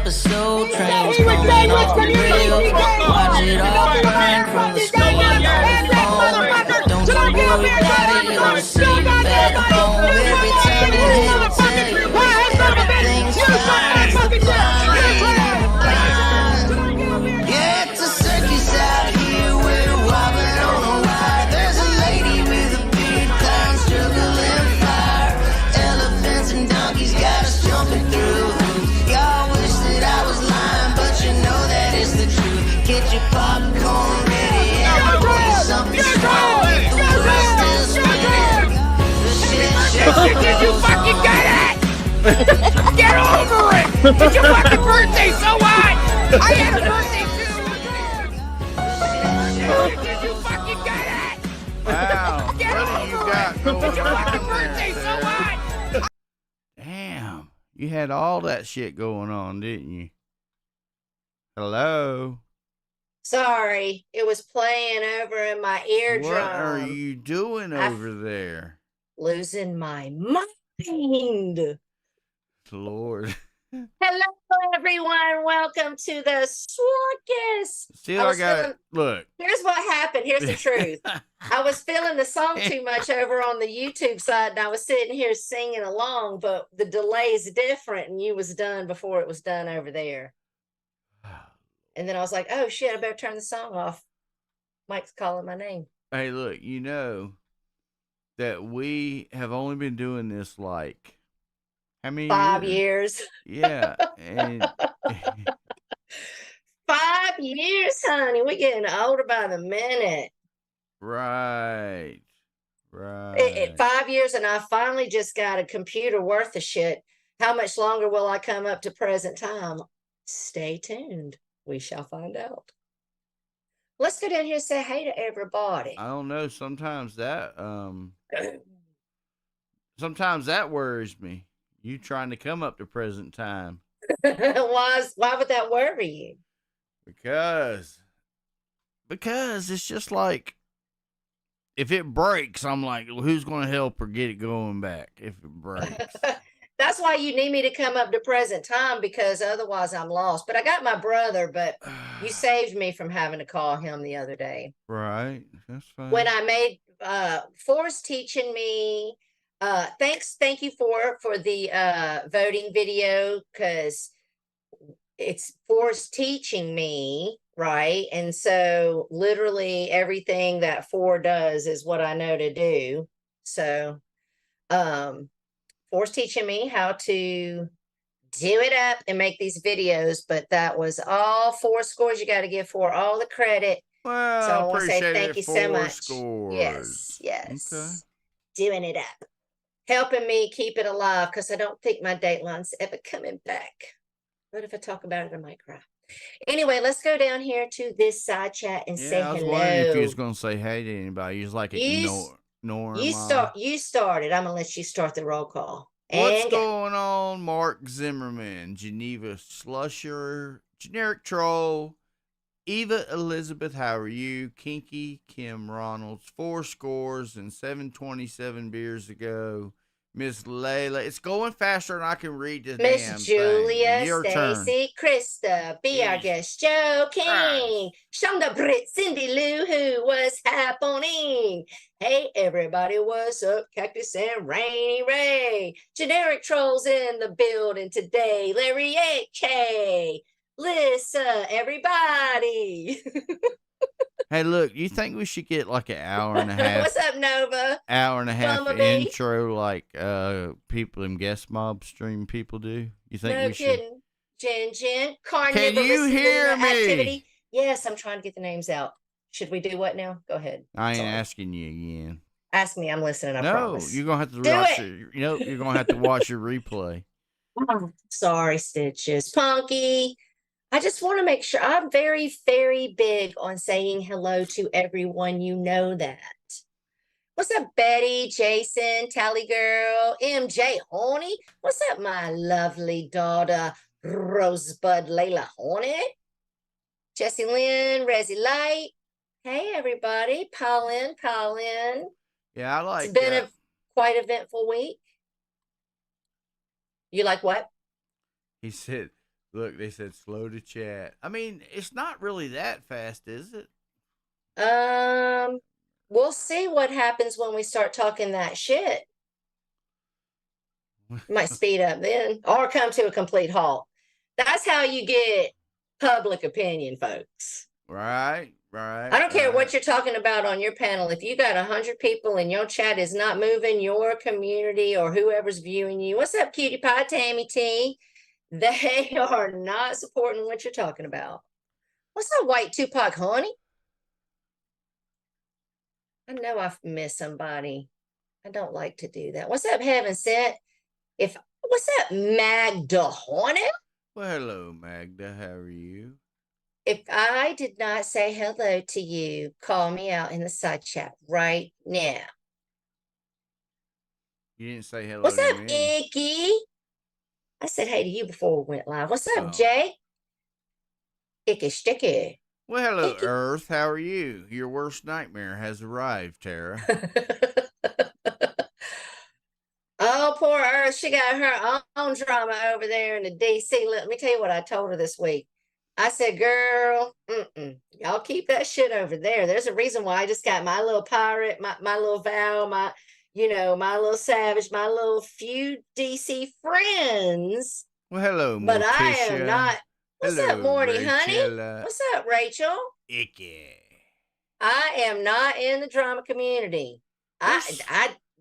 the soul train was coming off the rail. Watch it all burn from the screen on the phone. Don't you worry about it, you'll receive it back home. Every time you hit it, tell you everything's fine. It's the blind leading the blind. Yeah, it's a circus out here, we're wobbling on a wire. There's a lady with a big clown struggling fire. Elephants and donkeys got us jumping through. Y'all wish that I was lying, but you know that is the truth. Get your popcorn ready and pour something strong. The world's still spinning. The shit show. Did you fucking get it? Get over it! It's your fucking birthday, so what? I had a birthday too. Did you fucking get it? Wow. Get What do you over got it! going It's your on fucking there, birthday, so Sarah? what? Damn. You had all that shit going on, didn't you? Hello? Sorry, it was playing over in my eardrum. What are you doing over there? Losing my mind. Lord. Hello, everyone. Welcome to the circus. Still, I got look. Here's what happened. Here's the truth. I was feeling the song too much over on the YouTube side, and I was sitting here singing along, but the delay is different, and you was done before it was done over there. And then I was like, oh, shit, I better turn the song off. Mike's calling my name. Hey, look, you know that we have only been doing this like how many 5 years. Yeah. And 5 years, honey. We're getting older by the minute. right. Right. 5 years, and I finally just got a computer worth of shit. How much longer will I come up to present time? Stay tuned. We shall find out. Let's go down here and say hey to everybody. I don't know. Sometimes that worries me. You trying to come up to present time. Why would that worry you? Because it's just like if it breaks, I'm like, well, who's going to help her get it going back if it breaks? That's why you need me to come up to present time, because otherwise I'm lost. But I got my brother, but you saved me from having to call him the other day. Right. That's fine. When I made Forrest teaching me, thank you for the voting video, because it's Forrest teaching me, right? And so literally everything that Ford does is what I know to do. So Forrest teaching me how to do it up and make these videos, but that was all 4 scores. You got to give for all the credit. Well, So I want to say appreciate thank it, you so 4 much. scores. Yes. Okay. Doing it up. Helping me keep it alive, because I don't think my Dateline's ever coming back. What if I talk about it, I might cry. Anyway, let's go down here to this side chat and say I was hello. wondering if you was going to say hey to anybody. You was like ignoring You started. I'm going to let you start the roll call. What's And going on, Mark Zimmerman, Geneva Slusher, Generic Troll, Eva Elizabeth, how are you? Kinky, Kim Ronalds, 4 scores and 727 beers ago. Miss Layla, it's going faster than I can read this damn Miss Julia, thing. Your turn. Stacy, Krista, Be Our Guest, Joe King, Shonda Britt, Cindy Lou, who was happening? Hey, everybody, what's up? Cactus and Rainy Ray. Generic Trolls in the building today. Larry H.K. Lisa, everybody. Hey, look, you think we should get like an hour and a half? What's up, Nova? Hour and a half Bumblebee? intro like people in guest mob stream people do? You think No we kidding. Jen, Carnival. Can you hear me? Activity. Yes, I'm trying to get the names out. Should we do what now? Go ahead. I ain't Sorry. asking you again. Ask me. I'm listening. I No, promise. you're gonna have to Do watch it. you're gonna have to watch your replay. Oh, sorry, Stitches. Punky. I just want to make sure I'm very, very big on saying hello to everyone. You know that. What's up, Betty, Jason, Tally Girl, MJ, Honey? What's up, my lovely daughter, Rosebud Layla Hornet? Jessie Lynn, Resi Light. Hey, everybody. Paulin. Yeah, I like It's been a quite eventful week. You like what? he said Look, they said slow to chat. I mean, it's not really that fast, is it? We'll see what happens when we start talking that shit. Might speed up then or come to a complete halt. That's how you get public opinion, folks. Right. I don't care what you're talking about on your panel. If you got 100 people and your chat is not moving your community or whoever's viewing you, what's up, cutie pie, Tammy T? They are not supporting what you're talking about. What's up, white Tupac, honey? I know I've missed somebody. I don't like to do that. What's up, Heaven Sent? What's up, Magda Hornet? Well, hello, Magda. How are you? If I did not say hello to you, call me out in the side chat right now. You didn't say hello What's to up, me. Icky? I said hey to you before we went live. What's up, Oh. Jay? Icky sticky. Well, hello, Icky. Earth. How are you? Your worst nightmare has arrived, Tara. Oh, poor Earth. She got her own drama over there in the DC. Let me tell you what I told her this week. I said, girl, y'all keep that shit over there. There's a reason why I just got my little pirate, my little Val, my little savage, my little few DC friends. Well, hello, But Morticia. I am not. What's hello, up, Morty, honey? Rachella. What's up, Rachel? Icky. I am not in the drama community.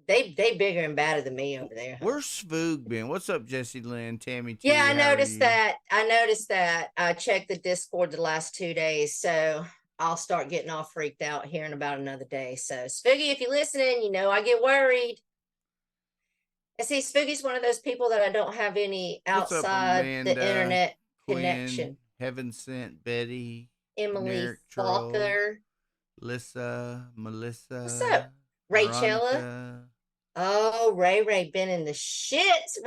They bigger and badder than me over there. Where's Svoog been? What's up, Jesse Lynn, Tammy T? Yeah, I How are noticed you? that. I checked the Discord the last 2 days, so I'll start getting all freaked out here in about another day. So, Spooky, if you're listening, you know I get worried. And see, Spooky's one of those people that I don't have any What's up, outside Amanda, the internet Quinn, connection. Heaven Sent, Betty, Emily Generic Troll, Faulkner. Lissa, Melissa. What's up, Rachella? Veronica. Oh, Ray been in the shits.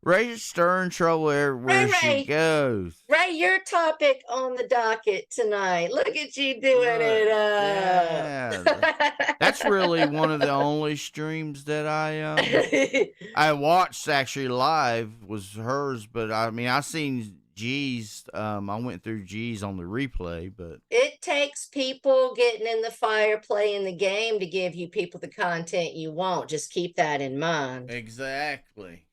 Ray's stirring trouble everywhere Ray. she goes. Ray, your topic on the docket tonight. Look at you doing it up. Yeah, that's really one of the only streams that I watched actually live was hers, but I mean I seen G's. I went through G's on the replay, but it takes people getting in the fire playing the game to give you people the content you want. Just keep that in mind. exactly.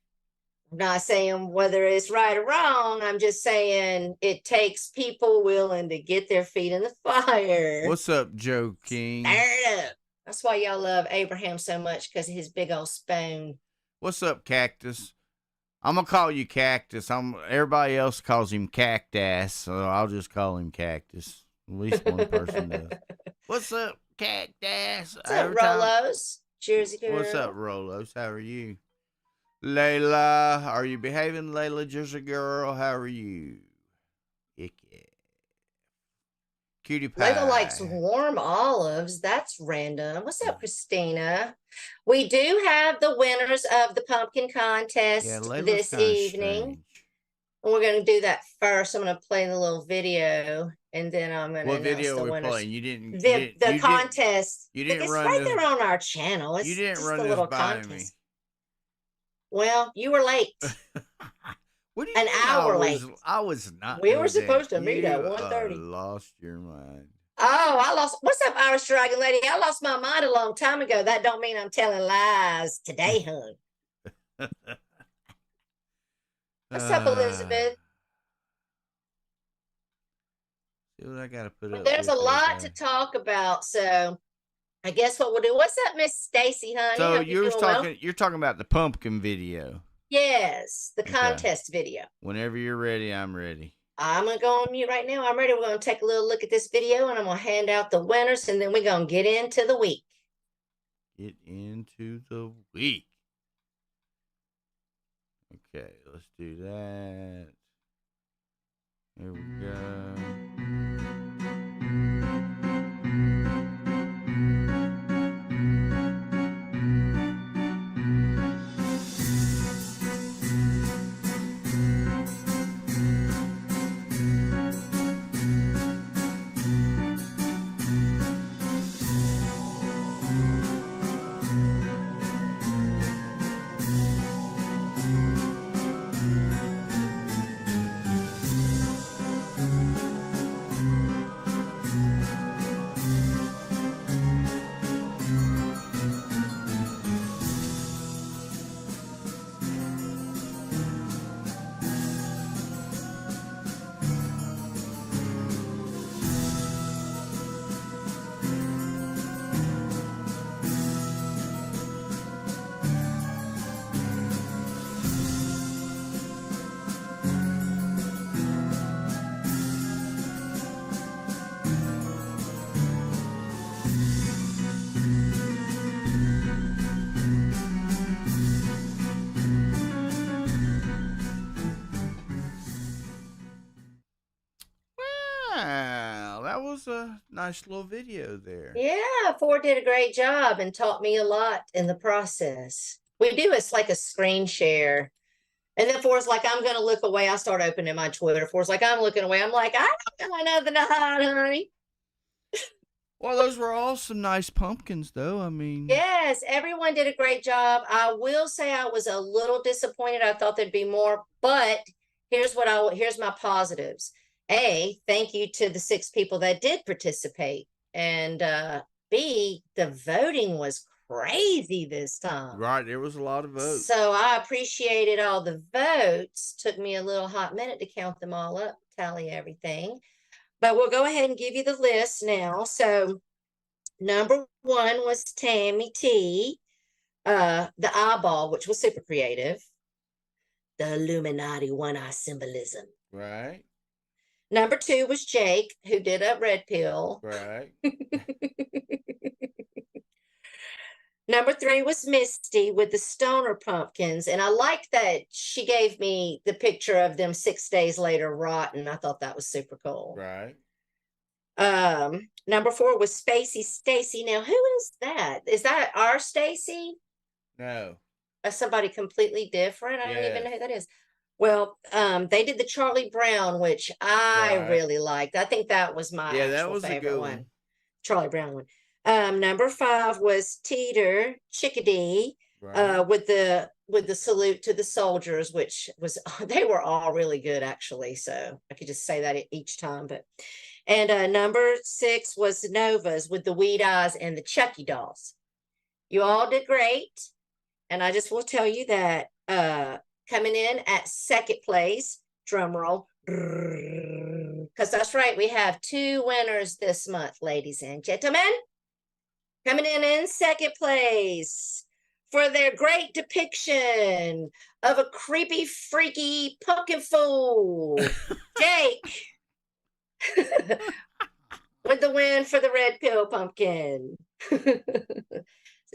I'm not saying whether it's right or wrong. I'm just saying it takes people willing to get their feet in the fire. What's up, Joe King? Stir it up. That's why y'all love Abraham so much, because of his big old spoon. What's up, Cactus? I'm gonna call you Cactus. Everybody else calls him Cactus, so I'll just call him Cactus. At least one person does. What's up, Cactus? What's up, Rolos? Jersey girl. What's up, Rolos? How are you? Layla, are you behaving, Layla, Jersey girl? How are you? Icky. Cutie pie. Layla likes warm olives. That's random. What's up, Christina? We do have the winners of the pumpkin contest this evening. Strange. And we're going to do that first. I'm going to play the little video, and then I'm going to announce video the we're winners. playing? You didn't. The contest. You didn't it's run right this, there on our channel. It's you didn't just run a this little by contest. me. Well, you were late. What do you An mean hour late. I was not. We were supposed to meet at You 1:30. lost your mind. Oh, I lost. What's up, Irish Dragon Lady? I lost my mind a long time ago. That don't mean I'm telling lies today, hun. What's up, Elizabeth? See what I gotta put up. There's a with lot there. to talk about, so I guess what we'll do. What's up, Miss Stacy, honey? So Hope you're doing well. you're talking about the pumpkin video. Yes, the Okay. contest video. Whenever you're ready, I'm ready. I'm going to go on mute right now. I'm ready. We're going to take a little look at this video, and I'm going to hand out the winners, and then we're going to get into the week. Get into the week. Okay, let's do that. Here we go. a nice little video there. Yeah, Ford did a great job and taught me a lot in the process. We do, it's like a screen share. And then Ford's like, I'm going to look away. I start opening my Twitter. Ford's like, I'm looking away. I'm like, I don't got nothing to hide, honey. Well, those were all some nice pumpkins, though. I mean, Yes, everyone did a great job. I will say I was a little disappointed. I thought there'd be more, but here's my positives. A, thank you to the 6 people that did participate. And B, the voting was crazy this time. right, there was a lot of votes. So I appreciated all the votes. Took me a little hot minute to count them all up, tally everything. But we'll go ahead and give you the list now. So number 1 was Tammy T, the eyeball, which was super creative. The Illuminati one-eye symbolism. Right. Number 2 was Jake, who did a red pill. Right. Number 3 was Misty with the stoner pumpkins. And I liked that she gave me the picture of them 6 days later rotten. I thought that was super cool. Right. Number 4 was Spacey Stacy. Now, who is that? Is that our Stacy? No. Somebody completely different? I don't even Yes. know who that is. Well, they did the Charlie Brown, which I Right. really liked. I think that was my Yeah, that actual was a favorite good one. one. Charlie Brown one. Number 5 was Teeter Chickadee, Right. with the salute to the soldiers, which was they were all really good actually. So I could just say that each time. But and number 6 was Nova's with the weed eyes and the Chucky dolls. You all did great, and I just will tell you that coming in at second place, drum roll, because that's right, we have 2 winners this month, ladies and gentlemen. Coming in second place for their great depiction of a creepy, freaky pumpkin fool, Jake, with the win for the red pill pumpkin. So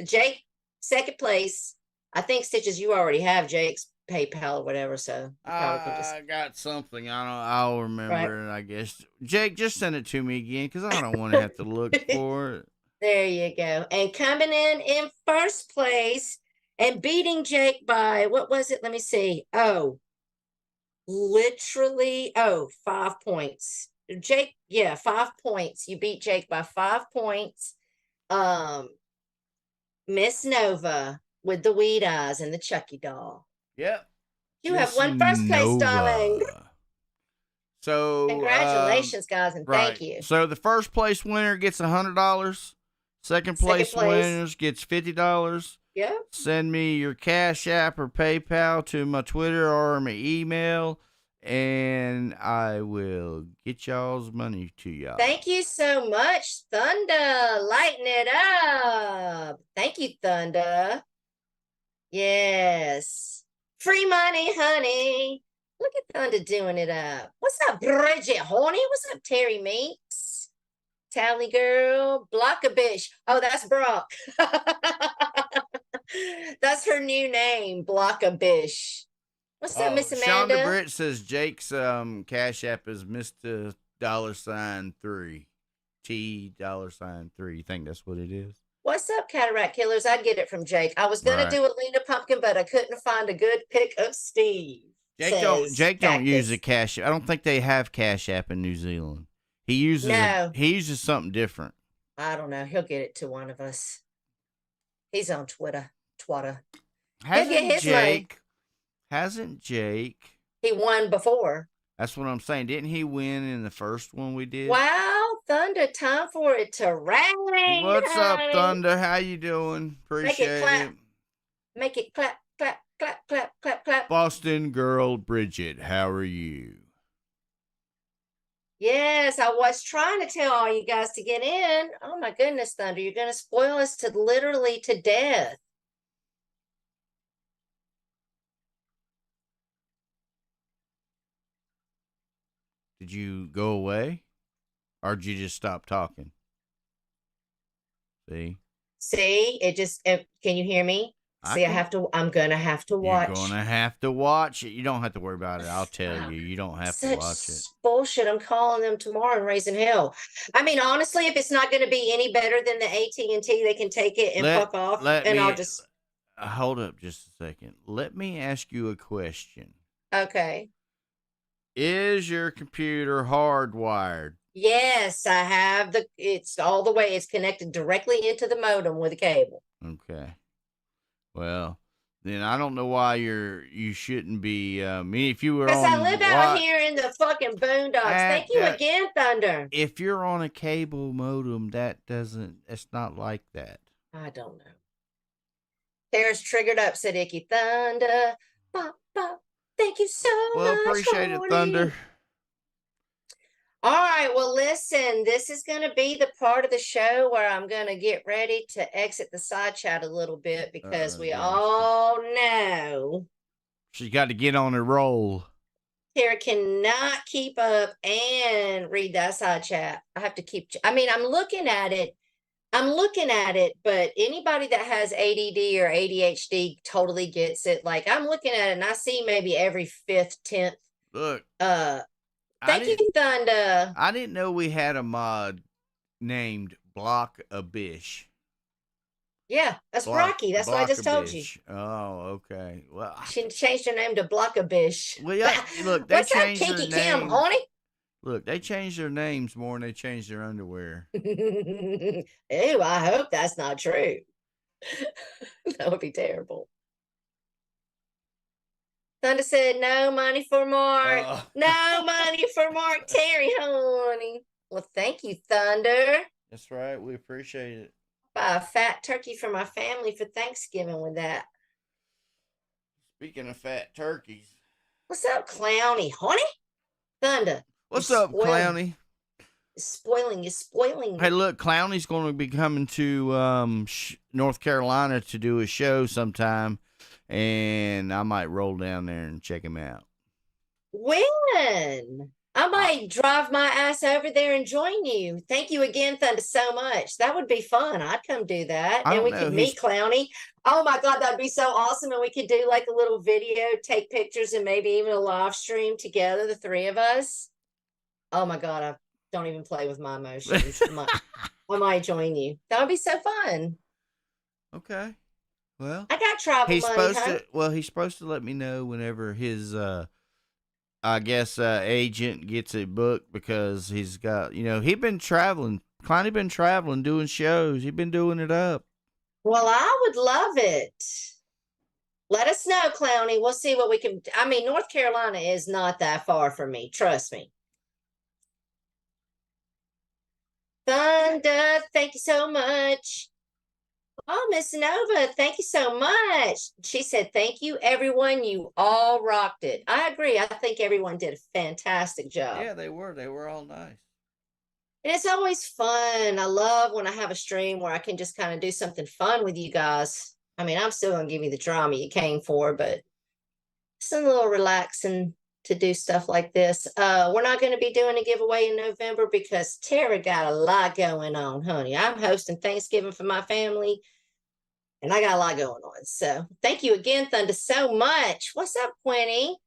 Jake, second place. I think Stitches, you already have Jake's PayPal or whatever, so you probably can just. I got something. I'll remember it, I guess. Jake, just send it to me again because I don't want to have to look for it. There you go. And coming in first place and beating Jake by, what was it? Let me see. Oh, literally, 5 points. Jake, yeah, 5 points. You beat Jake by 5 points. Miss Nova with the weed eyes and the Chucky doll. Yep. You have won first place, darling. So Congratulations, guys, and right. thank you. So the first place winner gets $100. Second place winners gets $50. Yep. Send me your Cash App or PayPal to my Twitter or my email, and I will get y'all's money to y'all. Thank you so much, Thunder. Lighten it up. Thank you, Thunder. Yes. Free money, honey. Look at Thunder doing it up. What's up, Bridget Horny? What's up, Terry Meeks? Tally Girl. Blockabish. Oh, that's Brock. That's her new name, Blockabish. What's up, Miss Amanda? Shonda Britt says Jake's Cash App is Mr. $3. $3. You think that's what it is? What's up, Cataract Killers? I'd get it from Jake. I was gonna do a Lena Pumpkin, but I couldn't find a good pick of Steve. Jake don't use a Cash App. I don't think they have Cash App in New Zealand. He uses something different. I don't know. He'll get it to one of us. He's on Twitter. Hasn't Jake? He won before. That's what I'm saying. Didn't he win in the first one we did? Wow, Thunder! Time for it to rain. What's up, Thunder? How you doing? Appreciate it. Make it clap, clap, clap, clap, clap, clap. Boston girl Bridget, how are you? Yes, I was trying to tell all you guys to get in. Oh my goodness, Thunder, you're gonna spoil us to literally to death. Did you go away? Or did you just stop talking? See? See, can you hear me? See, I'm gonna have to watch. You're gonna have to watch it. You don't have to worry about it. I'll tell you. You don't have to Such watch it. bullshit. I'm calling them tomorrow and raising hell. I mean, honestly, if it's not going to be any better than the AT&T, they can take it and fuck off. I'll just hold up just a second. Let me ask you a question. Okay. Is your computer hardwired? Yes, I have it's all the way. It's connected directly into the modem with a cable. Okay. Well, then I don't know why you shouldn't be. If you were because on, I live out here in the fucking boondocks. Thank you again, Thunder. If you're on a cable modem, it's not like that. I don't know. Tara's triggered up, said Icky. Thunder, bop, bop. Thank you so much. Well, appreciate it, Thunder. All right. Well, listen, this is going to be the part of the show where I'm going to get ready to exit the side chat a little bit because we all know she's got to get on her roll. Tara cannot keep up and read that side chat. I have to I'm looking at it. But anybody that has ADD or ADHD totally gets it. Like I'm looking at it and I see maybe every 5th, 10th. Look. Thank you, Thunder. I didn't know we had a mod named Block a Bish. Yeah, that's Rocky. That's what I just told you. Oh, okay. Well, she changed her name to Block a Bish. Well, yeah, look, they changed their Kinky Kim, honey? Look, they changed their names more than they changed their underwear. Ew, I hope that's not true. That would be terrible. Thunder said, no money for Mark. No money for Mark Terry, honey. Well, thank you, Thunder. That's right. We appreciate it. Buy a fat turkey for my family for Thanksgiving with that. Speaking of fat turkeys. What's up, Clowny? Honey? Thunder. What's up, Clowny? You're spoiling. Hey, look, Clowny's going to be coming to North Carolina to do a show sometime. And I might roll down there and check him out. When? I might drive my ass over there and join you. Thank you again, Thunder, so much. That would be fun. I'd come do that. And we could meet Clowny. Oh my God, that'd be so awesome. And we could do like a little video, take pictures, and maybe even a live stream together, the 3 of us. Oh my God, I don't even play with my emotions. I might join you. That would be so fun. Okay. Well, I got travel money. He's supposed to let me know whenever his agent gets a book because he's got, he's been traveling. Clowny been traveling, doing shows. He's been doing it up. Well, I would love it. Let us know, Clowny. We'll see what we can. I mean, North Carolina is not that far from me. Trust me. Thunder, thank you so much. Oh, Miss Nova, thank you so much. She said, thank you, everyone. You all rocked it. I agree. I think everyone did a fantastic job. Yeah, they were. They were all nice. And it's always fun. I love when I have a stream where I can just kind of do something fun with you guys. I mean, I'm still going to give you the drama you came for, but it's a little relaxing to do stuff like this. We're not going to be doing a giveaway in November because Tara got a lot going on, honey. I'm hosting Thanksgiving for my family. And I got a lot going on. So thank you again, Thunder, so much. What's up, Quinny?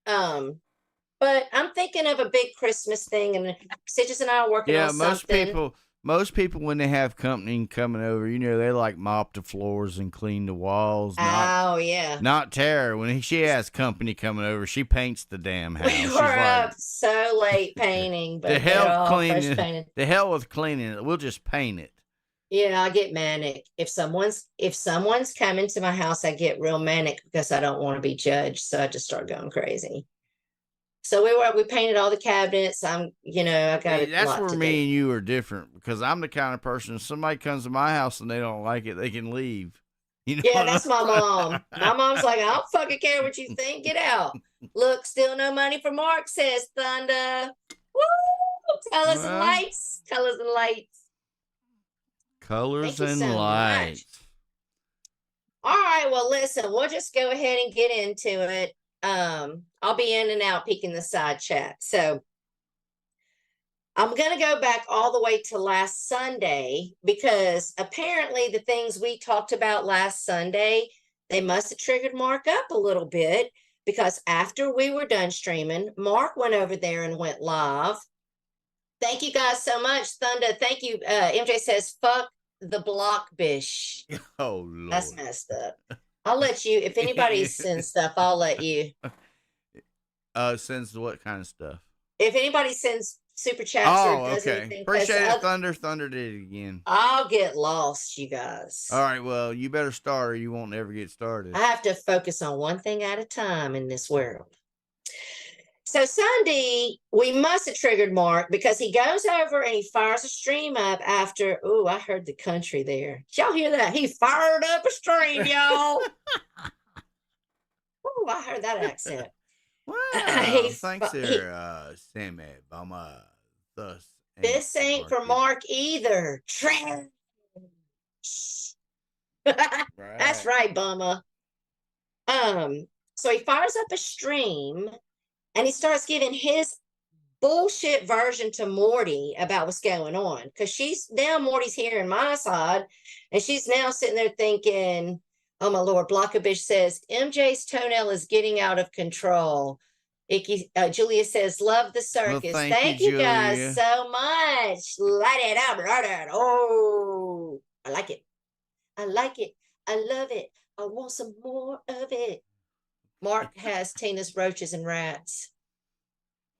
But I'm thinking of a big Christmas thing, and Stitches and I are working on something. Most people, when they have company coming over, they like mop the floors and clean the walls. Yeah. Not Tara. When she has company coming over, she paints the damn house. We were up so late painting, but the hell with cleaning it. We'll just paint it. Yeah, I get manic. If someone's coming to my house, I get real manic because I don't want to be judged. So I just start going crazy. So we painted all the cabinets. I got that's where me and you are different because I'm the kind of person, if somebody comes to my house and they don't like it, they can leave. Yeah, that's my mom. My mom's like, I don't fucking care what you think. Get out. Look, still no money for Mark, says Thunder. Woo! Colors and lights. Colors and lights. Colors and lights. All right. Well, listen, we'll just go ahead and get into it. I'll be in and out peeking the side chat. So I'm going to go back all the way to last Sunday because apparently the things we talked about last Sunday They must have triggered Mark up a little bit because after we were done streaming, Mark went over there and went live. Thank you guys so much, Thunder. Thank you. MJ says, fuck the block bish. Oh, Lord. That's messed up. I'll let you, if anybody sends stuff, I'll let you. Sends what kind of stuff? If anybody sends super chats or does okay. anything, Appreciate it, Thunder. Thunder did it again. I'll get lost, you guys. All right, well, you better start or you won't ever get started. I have to focus on one thing at a time in this world. So Sunday, we must have triggered Mark because he goes over and he fires a stream up after. Oh, I heard the country there. Did y'all hear that? He fired up a stream, y'all. Oh, I heard that accent. Well, thanks Sammy Bama. This ain't for Mark either. Trash. That's right, Bumma. So he fires up a stream and he starts giving his bullshit version to Morty about what's going on. Because she's now Morty's hearing my side, and she's now sitting there thinking, oh my Lord, Blockabish says, MJ's toenail is getting out of control. Julia says, love the circus. Well, thank you guys so much. Light it up. Oh, I like it. I like it. I love it. I want some more of it. Mark has Tina's roaches and rats.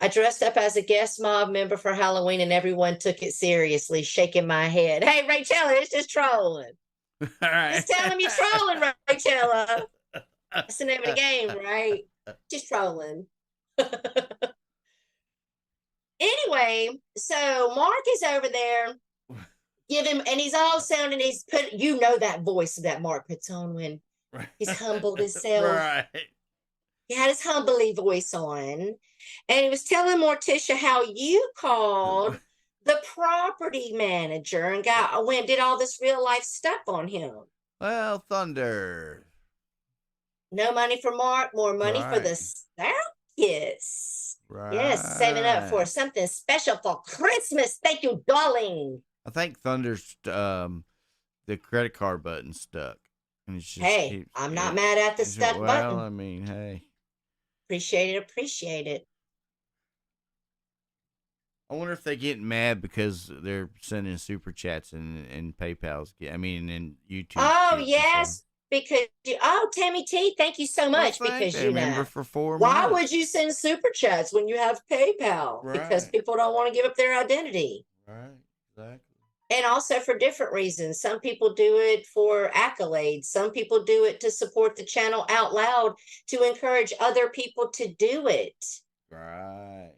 I dressed up as a guest mob member for Halloween and everyone took it seriously, shaking my head. Hey, Rachel, it's just trolling. All right. Just tell him you're trolling, Rachel. That's the name of the game, right? Just trolling. Anyway, so Mark is over there. Give him, and he's all sounding, he's put, you know, that voice that Mark puts on when he's humbled himself. Right. He had his humbly voice on, and he was telling Morticia how you called the property manager and did all this real life stuff on him. Well, Thunder. No money for Mark, more money for the circus. Right. Yes, saving up for something special for Christmas. Thank you, darling. I think Thunder's the credit card button stuck. And it's just Hey, I'm not mad at the stuck button. Well, I mean, hey. Appreciate it. I wonder if they get mad because they're sending super chats and PayPal's. And YouTube. Oh, yes. Because Tammy T, thank you so much. Because you know, for 4 why months. would you send super chats when you have PayPal? Right. Because people don't want to give up their identity. Right, exactly. And also for different reasons. Some people do it for accolades. Some people do it to support the channel out loud to encourage other people to do it. Right.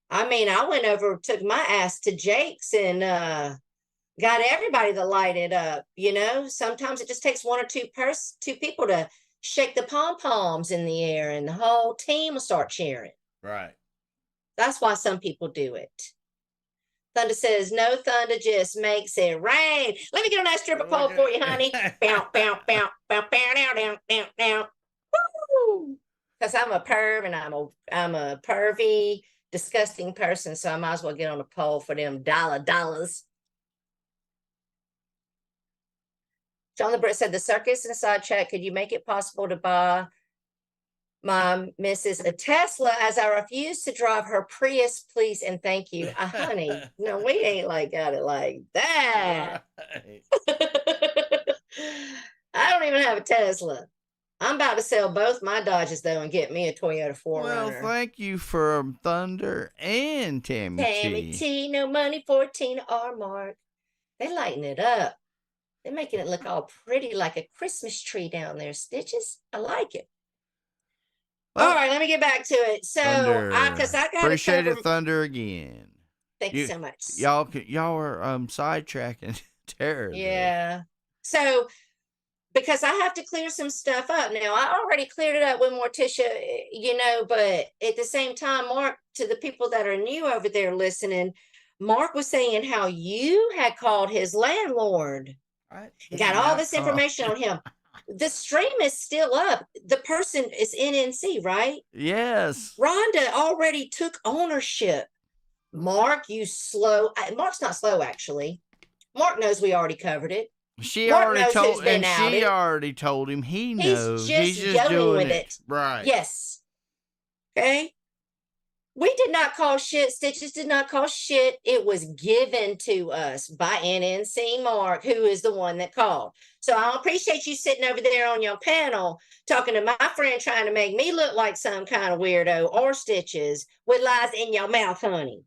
I mean, I went over, took my ass to Jake's and got everybody to light it up. You know, sometimes it just takes one or two people to shake the pom-poms in the air and the whole team will start cheering. Right. That's why some people do it. Thunder says, no, Thunder just makes it rain. Let me get on that stripper pole for you, honey. Bow, bow, bow, bow, bow, down, down, down, down. Woo! Because I'm a perv and I'm a pervy, disgusting person, so I might as well get on a pole for them dollars. John the Brit said, the circus inside chat, could you make it possible to buy my Mrs. a Tesla as I refuse to drive her Prius, please and thank you. Honey, no, we ain't got it like that. Right. I don't even have a Tesla. I'm about to sell both my Dodges though and get me a Toyota 4Runner. Well, thank you for Thunder and Tammy T. No money, 14 R Mark. They lighten it up. They're making it look all pretty like a Christmas tree down there, Stitches. I like it. Well, all right, let me get back to it. So, because I got appreciate it, Thunder again. Thank you so much. Y'all are sidetracking terribly. Yeah. So, because I have to clear some stuff up now. I already cleared it up with Morticia, you know, but at the same time, Mark, to the people that are new over there listening, Mark was saying how you had called his landlord. Got all this information on him. The stream is still up. The person is NNC, right? Yes. Rhonda already took ownership. Mark, you slow. Mark's not slow, actually. Mark knows we already covered it. She Mark already knows who's told, been and she outed. already told him. He He's knows. just He's just going doing with it. it. Right. Yes. Okay. We did not call shit. Stitches did not call shit. It was given to us by NNC Mark, who is the one that called. So I appreciate you sitting over there on your panel talking to my friend trying to make me look like some kind of weirdo or Stitches with lies in your mouth, honey.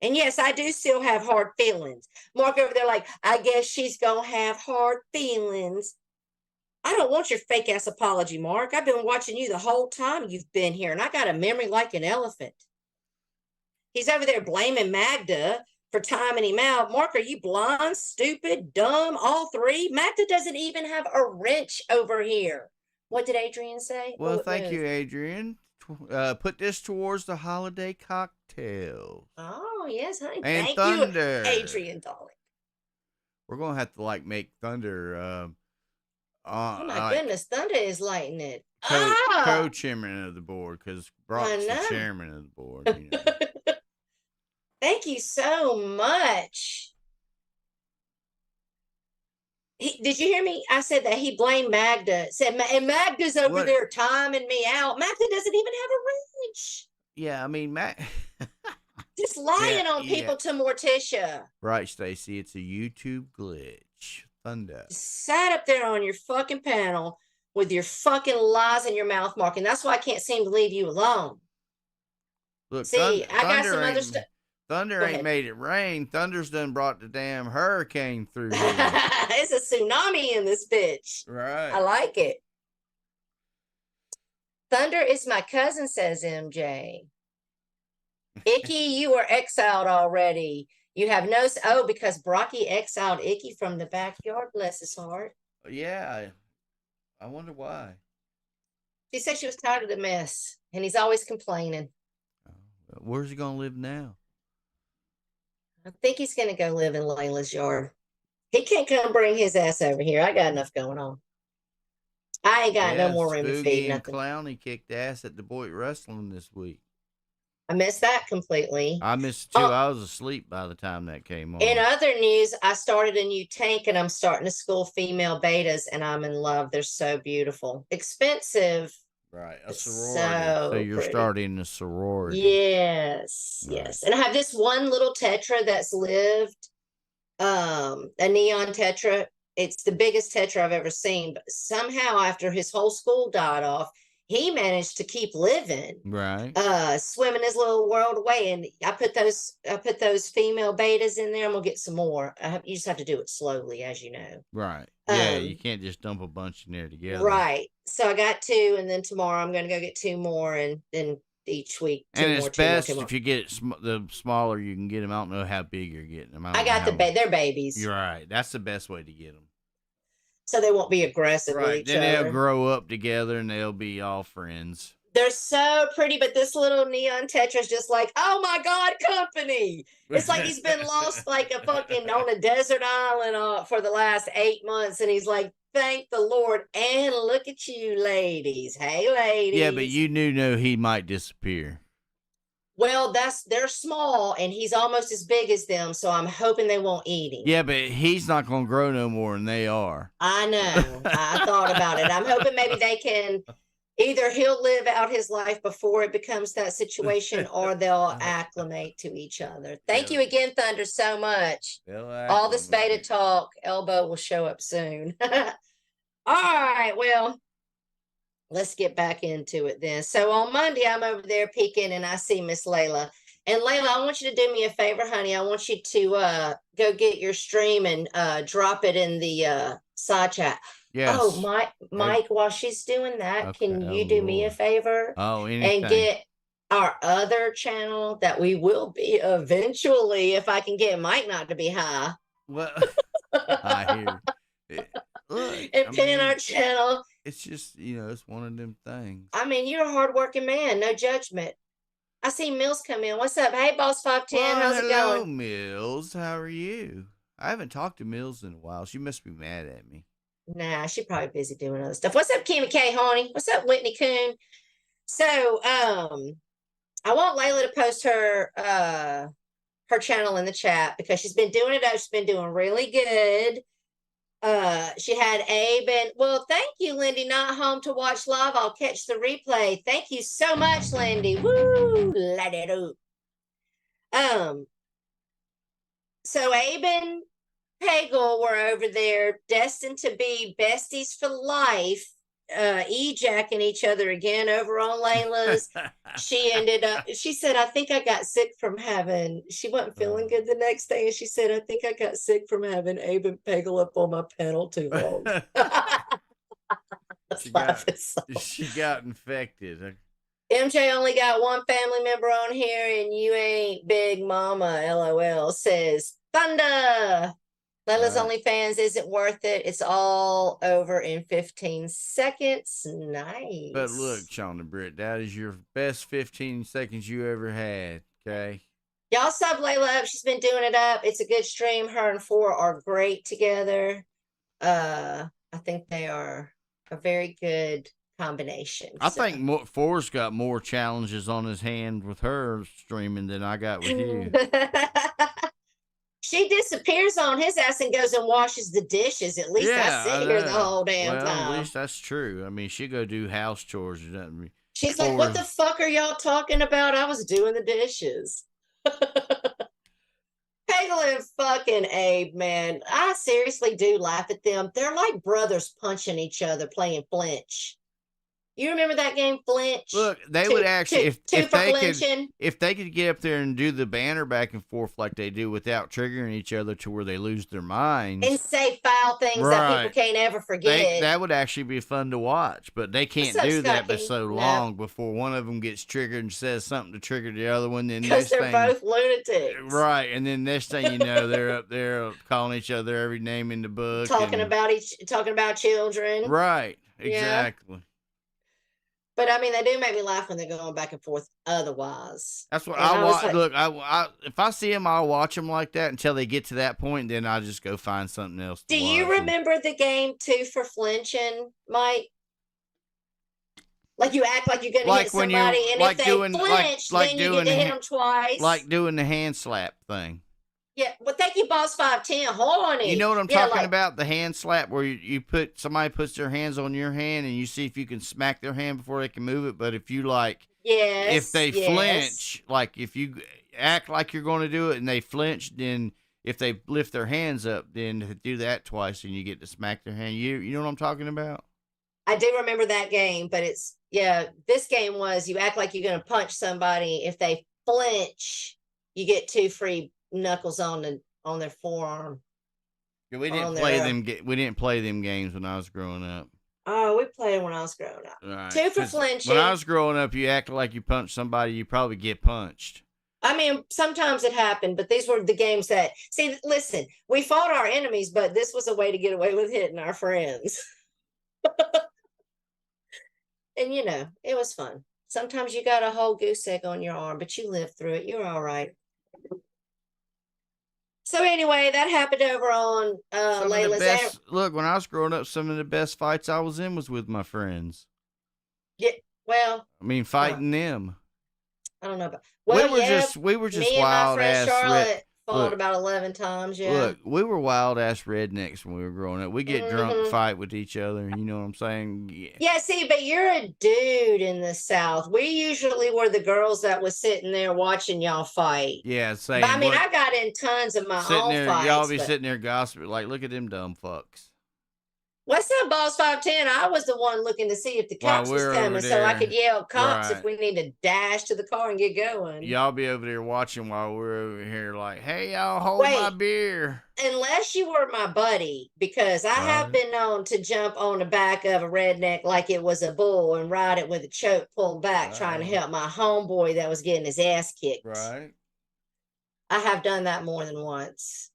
And yes, I do still have hard feelings. Mark over there like, I guess she's going to have hard feelings. I don't want your fake ass apology, Mark. I've been watching you the whole time you've been here, and I got a memory like an elephant. He's over there blaming Magda for timing him out. Mark, are you blind, stupid, dumb, all three? Magda doesn't even have a wrench over here. What did Adrian say? Well, thank you, Adrian. Put this towards the holiday cocktails. Oh, yes, honey. And Thank Thunder. you, Adrian, darling. We're gonna have to make Thunder. Oh my goodness, Thunder is lighting it. Co-chairman of the board, because Brock's the chairman of the board. You know. Thank you so much. Did you hear me? I said that he blamed Magda. Said, and Magda's over there timing me out. Magda doesn't even have a wrench. Yeah, I mean, just lying on people to Morticia. Right, Stacy. It's a YouTube glitch. Thunder. Sat up there on your fucking panel with your fucking lies in your mouth, Mark, and that's why I can't seem to leave you alone. Look, see, I got some other stuff. Thunder ain't made it rain. Thunder's done brought the damn hurricane through here. It's a tsunami in this bitch. Right. I like it. Thunder is my cousin, says MJ. Icky, you were exiled already. You have no... Oh, because Brocky exiled Icky from the backyard. Bless his heart. Yeah. I wonder why. She said she was tired of the mess, and he's always complaining. Where's he going to live now? I think he's going to go live in Layla's yard. He can't come bring his ass over here. I got enough going on. I ain't got no more room to feed nothing. Clowny kicked ass at the Boyd Wrestling this week. I missed that completely. I missed it too. I was asleep by the time that came on. In other news, I started a new tank and I'm starting to school female betas and I'm in love. They're so beautiful. Expensive. Right. A sorority. So you're starting a sorority. Yes. Right. Yes. And I have this one little tetra that's lived, a neon tetra. It's the biggest tetra I've ever seen. But somehow after his whole school died off, he managed to keep living, right? Swimming his little world away. And I put those female betas in there, and we'll get some more. You just have to do it slowly, as you know. Right. Yeah, you can't just dump a bunch in there together. Right. So I got 2, and then tomorrow I'm going to go get 2 more, and then each week. And it's best if you get the smaller you can get them. I don't know how big you're getting them. I got they're babies. You're right. That's the best way to get them. So they won't be aggressive with each other. Then they'll grow up together and they'll be all friends. They're so pretty, but this little neon tetra is just like, oh my God, company. It's like he's been lost like a fucking on a desert island for the last 8 months. And he's like, thank the Lord. And look at you, ladies. Hey, ladies. Yeah, but you knew he might disappear. Well, they're small, and he's almost as big as them, so I'm hoping they won't eat him. Yeah, but he's not going to grow no more than they are. I know. I thought about it. I'm hoping maybe they can, either he'll live out his life before it becomes that situation, or they'll acclimate to each other. Thank you again, Thunder, so much. All this beta talk, Elbow will show up soon. All right, well. Let's get back into it then. So on Monday, I'm over there peeking and I see Miss Layla. And Layla, I want you to do me a favor, honey. I want you to go get your stream and drop it in the side chat. Yes. Oh, Mike, while she's doing that, okay. Can you do me a favor? Oh, anything. And get our other channel that we will be eventually, if I can get Mike not to be high. Well, I hear. Look, and pin our channel. It's just, it's one of them things. I mean, you're a hardworking man. No judgment. I see Mills come in. What's up? Hey, Boss 510. How's it going? Hello, Mills. How are you? I haven't talked to Mills in a while. She must be mad at me. Nah, she's probably busy doing other stuff. What's up, Kimmy K, honey? What's up, Whitney Coon? So, I want Layla to post her channel in the chat because she's been doing it. She's been doing really good. She had Abe and well, thank you, Lindy. Not home to watch live. I'll catch the replay. Thank you so much, Lindy. Woo! Let it out. So Abe and Pagel were over there, destined to be besties for life, e-jacking each other again over on Layla's. She ended up, she said, I think I got sick from having, she wasn't feeling good the next day. And she said, I think I got sick from having Abe and Pagel up on my panel too long. she got infected. MJ only got one family member on here, and you ain't Big Mama. LOL says Thunder. Layla's OnlyFans isn't worth it. It's all over in 15 seconds. Nice. But look, Shauna Britt, that is your best 15 seconds you ever had. Okay. Y'all sub Layla up. She's been doing it up. It's a good stream. Her and Four are great together. I think they are a very good combination. I think Four's got more challenges on his hand with her streaming than I got with you. She disappears on his ass and goes and washes the dishes. At least I sit here the whole damn time. At least that's true. I mean, she go do house chores. She's like, what the fuck are y'all talking about? I was doing the dishes. Pagel and fucking Abe, man. I seriously do laugh at them. They're like brothers punching each other, playing flinch. You remember that game, Flinch? Look, they would actually, if they could get up there and do the banner back and forth like they do without triggering each other to where they lose their minds. And say foul things that people can't ever forget. That would actually be fun to watch, but they can't do that for so long before one of them gets triggered and says something to trigger the other one. Because they're both lunatics. Right, and then next thing you know, they're up there calling each other every name in the book. Talking about children. Right, exactly. Yeah. But I mean, they do make me laugh when they're going back and forth. Otherwise, that's what I watch. Like, look, I if I see them, I'll watch them like that until they get to that point. Then I just go find something else. Do you remember the game 2 for flinching, Mike? Like you act like you're going to hit somebody, and if they flinch, then you get to hit them twice. Like doing the hand slap thing. Yeah, well, thank you, Boss 510. Horny. You know what I'm talking about? The hand slap where somebody puts their hands on your hand and you see if you can smack their hand before they can move it. But if you if they flinch, like if you act like you're going to do it and they flinch, then if they lift their hands up, then do that twice and you get to smack their hand. You know what I'm talking about? I do remember that game, but this game was you act like you're going to punch somebody. If they flinch, you get 2 free knuckles on their forearm. Yeah, we didn't play them games when I was growing up. Oh, we played when I was growing up. Right. 2 for flinching. When I was growing up, you act like you punch somebody, you probably get punched. I mean, sometimes it happened, but these were the games that listen, we fought our enemies, but this was a way to get away with hitting our friends. And it was fun. Sometimes you got a whole goose egg on your arm, but you lived through it. You're all right. So anyway, that happened over on Layla's. Look, when I was growing up, some of the best fights I was in was with my friends. Yeah, well, I mean, fighting them. I don't know about. We were just wild ass. Charlotte fought about 11 times. Yeah. Look, we were wild ass rednecks when we were growing up. We get drunk and fight with each other. You know what I'm saying? Yeah. See, but you're a dude in the South. We usually were the girls that was sitting there watching y'all fight. Yeah, same. But, I mean, I got in tons of my own fights. Y'all be sitting there gossiping like, look at them dumb fucks. What's up, Boss 510? I was the one looking to see if the cops was coming so I could yell cops if we need to dash to the car and get going. Y'all be over there watching while we're over here like, hey, y'all hold my beer. Unless you were my buddy, because I have been known to jump on the back of a redneck like it was a bull and ride it with a choke pulled back trying to help my homeboy that was getting his ass kicked. Right. I have done that more than once.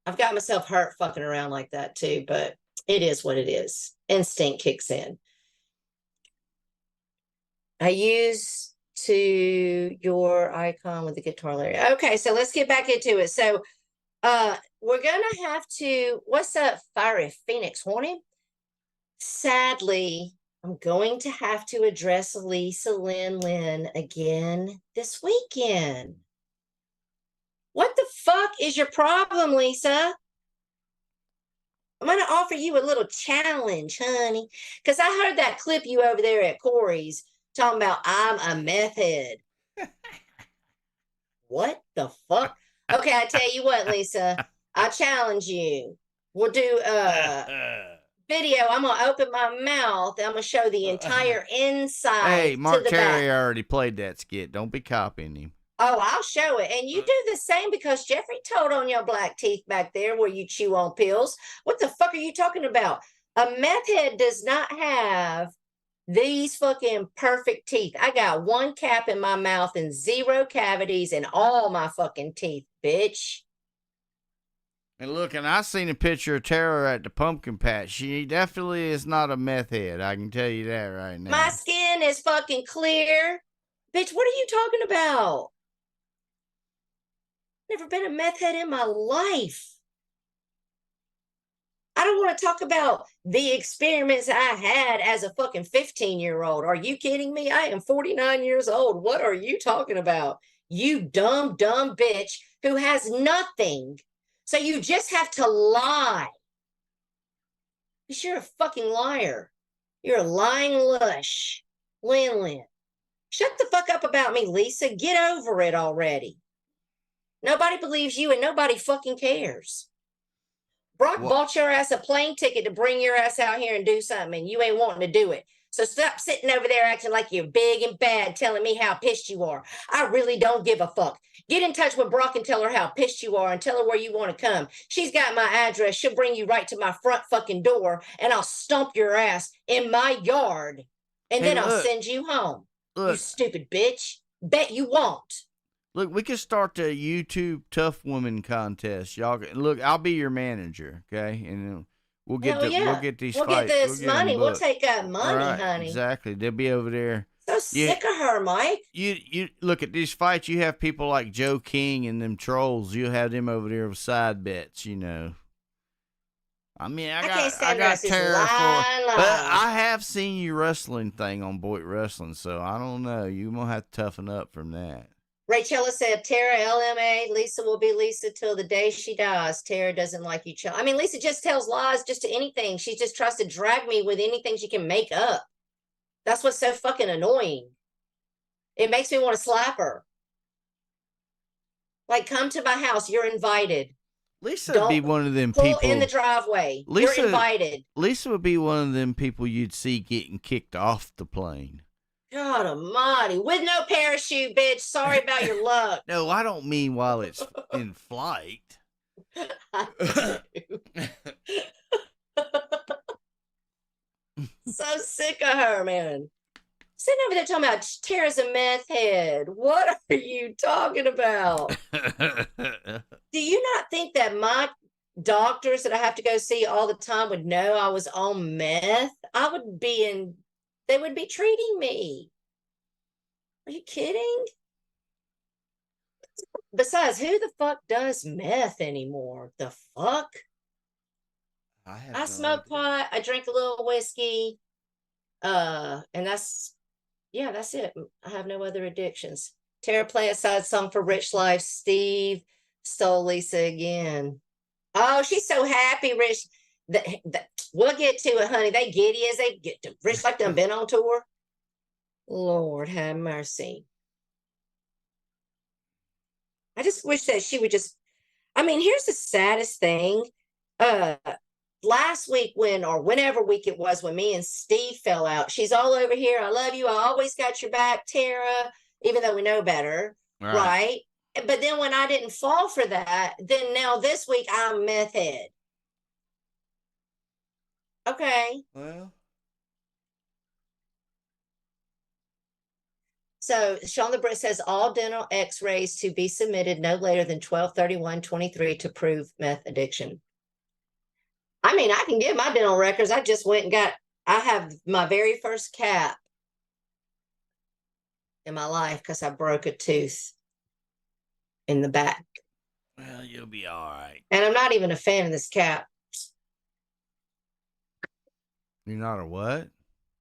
I've got myself hurt fucking around like that too, but it is what it is. Instinct kicks in. I use to your icon with the guitar layer. Okay, so let's get back into it. So we're gonna have to, what's up, Fiery Phoenix Horny? Sadly, I'm going to have to address Lisa Lynn again this weekend. What the fuck is your problem, Lisa? I'm going to offer you a little challenge, honey. Because I heard that clip you over there at Corey's talking about I'm a meth head. What the fuck? Okay, I tell you what, Lisa. I challenge you. We'll do video. I'm gonna open my mouth. I'm gonna show the entire inside Hey, Mark to the Terry back. already played that skit. Don't be copying him. Oh, I'll show it. And you do the same because Jeffrey told on your black teeth back there where you chew on pills. What the fuck are you talking about? A meth head does not have these fucking perfect teeth. I got one cap in my mouth and 0 cavities in all my fucking teeth, bitch. And look, and I seen a picture of Tara at the pumpkin patch. She definitely is not a meth head. I can tell you that right now. My skin is fucking clear. Bitch, what are you talking about? Never been a meth head in my life. I don't want to talk about the experiments I had as a fucking 15-year-old. Are you kidding me? I am 49 years old. What are you talking about? You dumb, dumb bitch who has nothing. So you just have to lie. Because you're a fucking liar. You're a lying lush. Lin. Shut the fuck up about me, Lisa. Get over it already. Nobody believes you and nobody fucking cares. Brock bought your ass a plane ticket to bring your ass out here and do something, and you ain't wanting to do it. So stop sitting over there acting like you're big and bad, telling me how pissed you are. I really don't give a fuck. Get in touch with Brock and tell her how pissed you are and tell her where you want to come. She's got my address. She'll bring you right to my front fucking door, and I'll stomp your ass in my yard, and then I'll send you home. You stupid bitch. Bet you won't. Look, we can start the YouTube Tough Woman contest. Y'all, look, I'll be your manager, okay? And we'll get we'll get these fights. We'll get this money. We'll take that money, right, honey. Exactly. They'll be over there. So sick of her, Mike. You look at these fights. You have people like Joe King and them trolls. You'll have them over there with side bets. You know. I mean, I got terror for, but I have seen you wrestling thing on Boyd Wrestling, so I don't know. You gonna have to toughen up from that. Rachella said, Tara, LMA, Lisa will be Lisa till the day she dies. Tara doesn't like you. I mean, Lisa just tells lies just to anything. She just tries to drag me with anything she can make up. That's what's so fucking annoying. It makes me want to slap her. Like, come to my house. You're invited. Lisa would be one of them people. Pull in the driveway. You're invited. Lisa would be one of them people you'd see getting kicked off the plane. God almighty. With no parachute, bitch. Sorry about your luck. No, I don't mean while it's in flight. So sick of her, man. Sitting over there talking about Tara's a meth head. What are you talking about? Do you not think that my doctors that I have to go see all the time would know I was on meth? They would be treating me. Are you kidding? Besides, who the fuck does meth anymore? The fuck? I smoke pot. I drink a little whiskey. And that's it. I have no other addictions. Tara, play a side song for Rich Life. Steve stole Lisa again. Oh, she's so happy, Rich. We'll get to it, honey. They giddy as they get to Rich like them been on tour. Lord have mercy. I just wish that she would just, I mean, here's the saddest thing. Last week whenever week it was when me and Steve fell out, she's all over here. I love you. I always got your back, Tara, even though we know better. Right? But then when I didn't fall for that, then now this week I'm meth head. Okay. Well. So Sean the Brit says all dental x-rays to be submitted no later than 12/31/23 to prove meth addiction. I mean, I can get my dental records. I just went and I have my very first cap in my life because I broke a tooth in the back. Well, you'll be all right. And I'm not even a fan of this cap. You're not a what?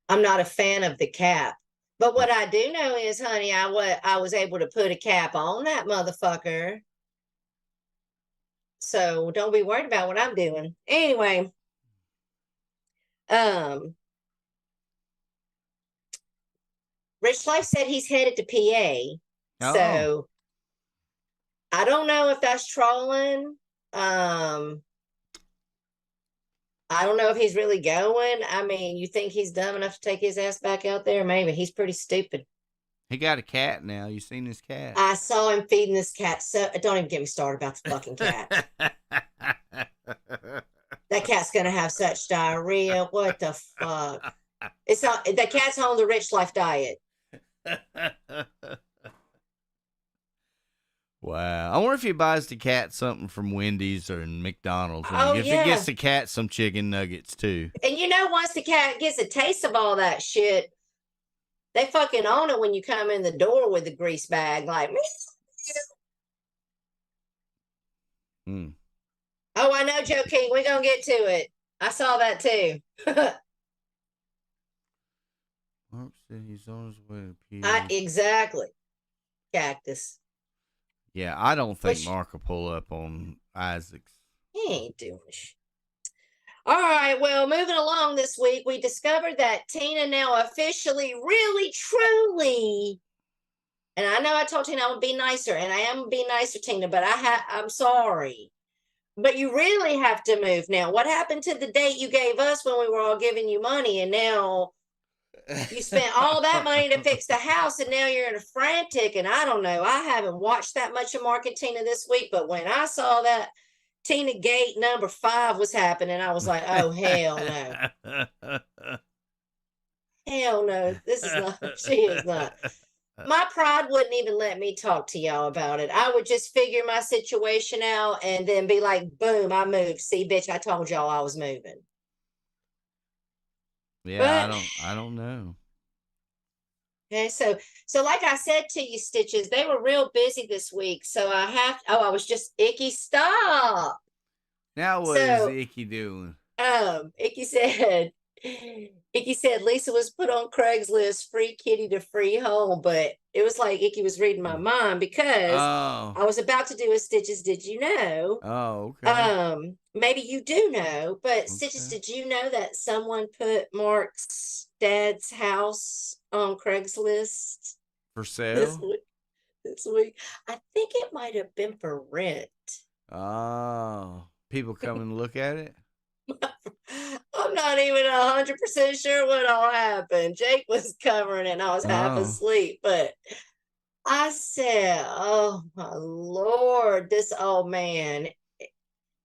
I'm not a fan of the cap. But what I do know is, honey, I was able to put a cap on that motherfucker. So don't be worried about what I'm doing. Anyway, Um, Rich Life said he's headed to PA. Oh. So I don't know if that's trolling. I don't know if he's really going. I mean, you think he's dumb enough to take his ass back out there? Maybe. He's pretty stupid. He got a cat now. You seen his cat? I saw him feeding this cat. So don't even get me started about the fucking cat. That cat's gonna have such diarrhea. What the fuck? It's not. The cat's on the Rich Life diet. Wow. I wonder if he buys the cat something from Wendy's or McDonald's. Oh, if yeah. he gets the cat some chicken nuggets too. And you know, once the cat gets a taste of all that shit, they fucking own it when you come in the door with the grease bag. Like, Hmm. oh, I know, Joe King. We're gonna get to it. I saw that too. Mark said he's on his way to PA. Exactly. Cactus. Yeah, I don't think Which- Mark will pull up on Isaac's. He ain't doing shit. All right, well, moving along this week, we discovered that Tina now officially, really, truly, and I know I told Tina I would be nicer, and I am gonna be nicer, Tina, but I'm sorry. But you really have to move now. What happened to the date you gave us when we were all giving you money, and now you spent all that money to fix the house, and now you're in a frantic, and I don't know. I haven't watched that much of Mark and Tina this week, but when I saw that Tina Gate number 5 was happening, I was like, oh, hell no. Hell no. This is not, she is not. My pride wouldn't even let me talk to y'all about it. I would just figure my situation out and then be like, boom, I moved. See, bitch, I told y'all I was moving. Yeah, But- I don't know. Okay, so like I said to you, Stitches, they were real busy this week. So I was just Icky, stop. Now what is So- Icky doing? Icky said Lisa was put on Craigslist, free kitty to free home, but it was like Icky was reading my mind because Oh. I was about to do a Stitches, did you know? Oh, okay. Maybe you do know, but Stitches, Okay. did you know that someone put Mark's dad's house on Craigslist For this sale? week? This week, I think it might have been for rent. Oh. People come and look at it? I'm not even 100% sure what all happened. Jake was covering it and I was half Oh. asleep, but I said, oh my Lord, this old man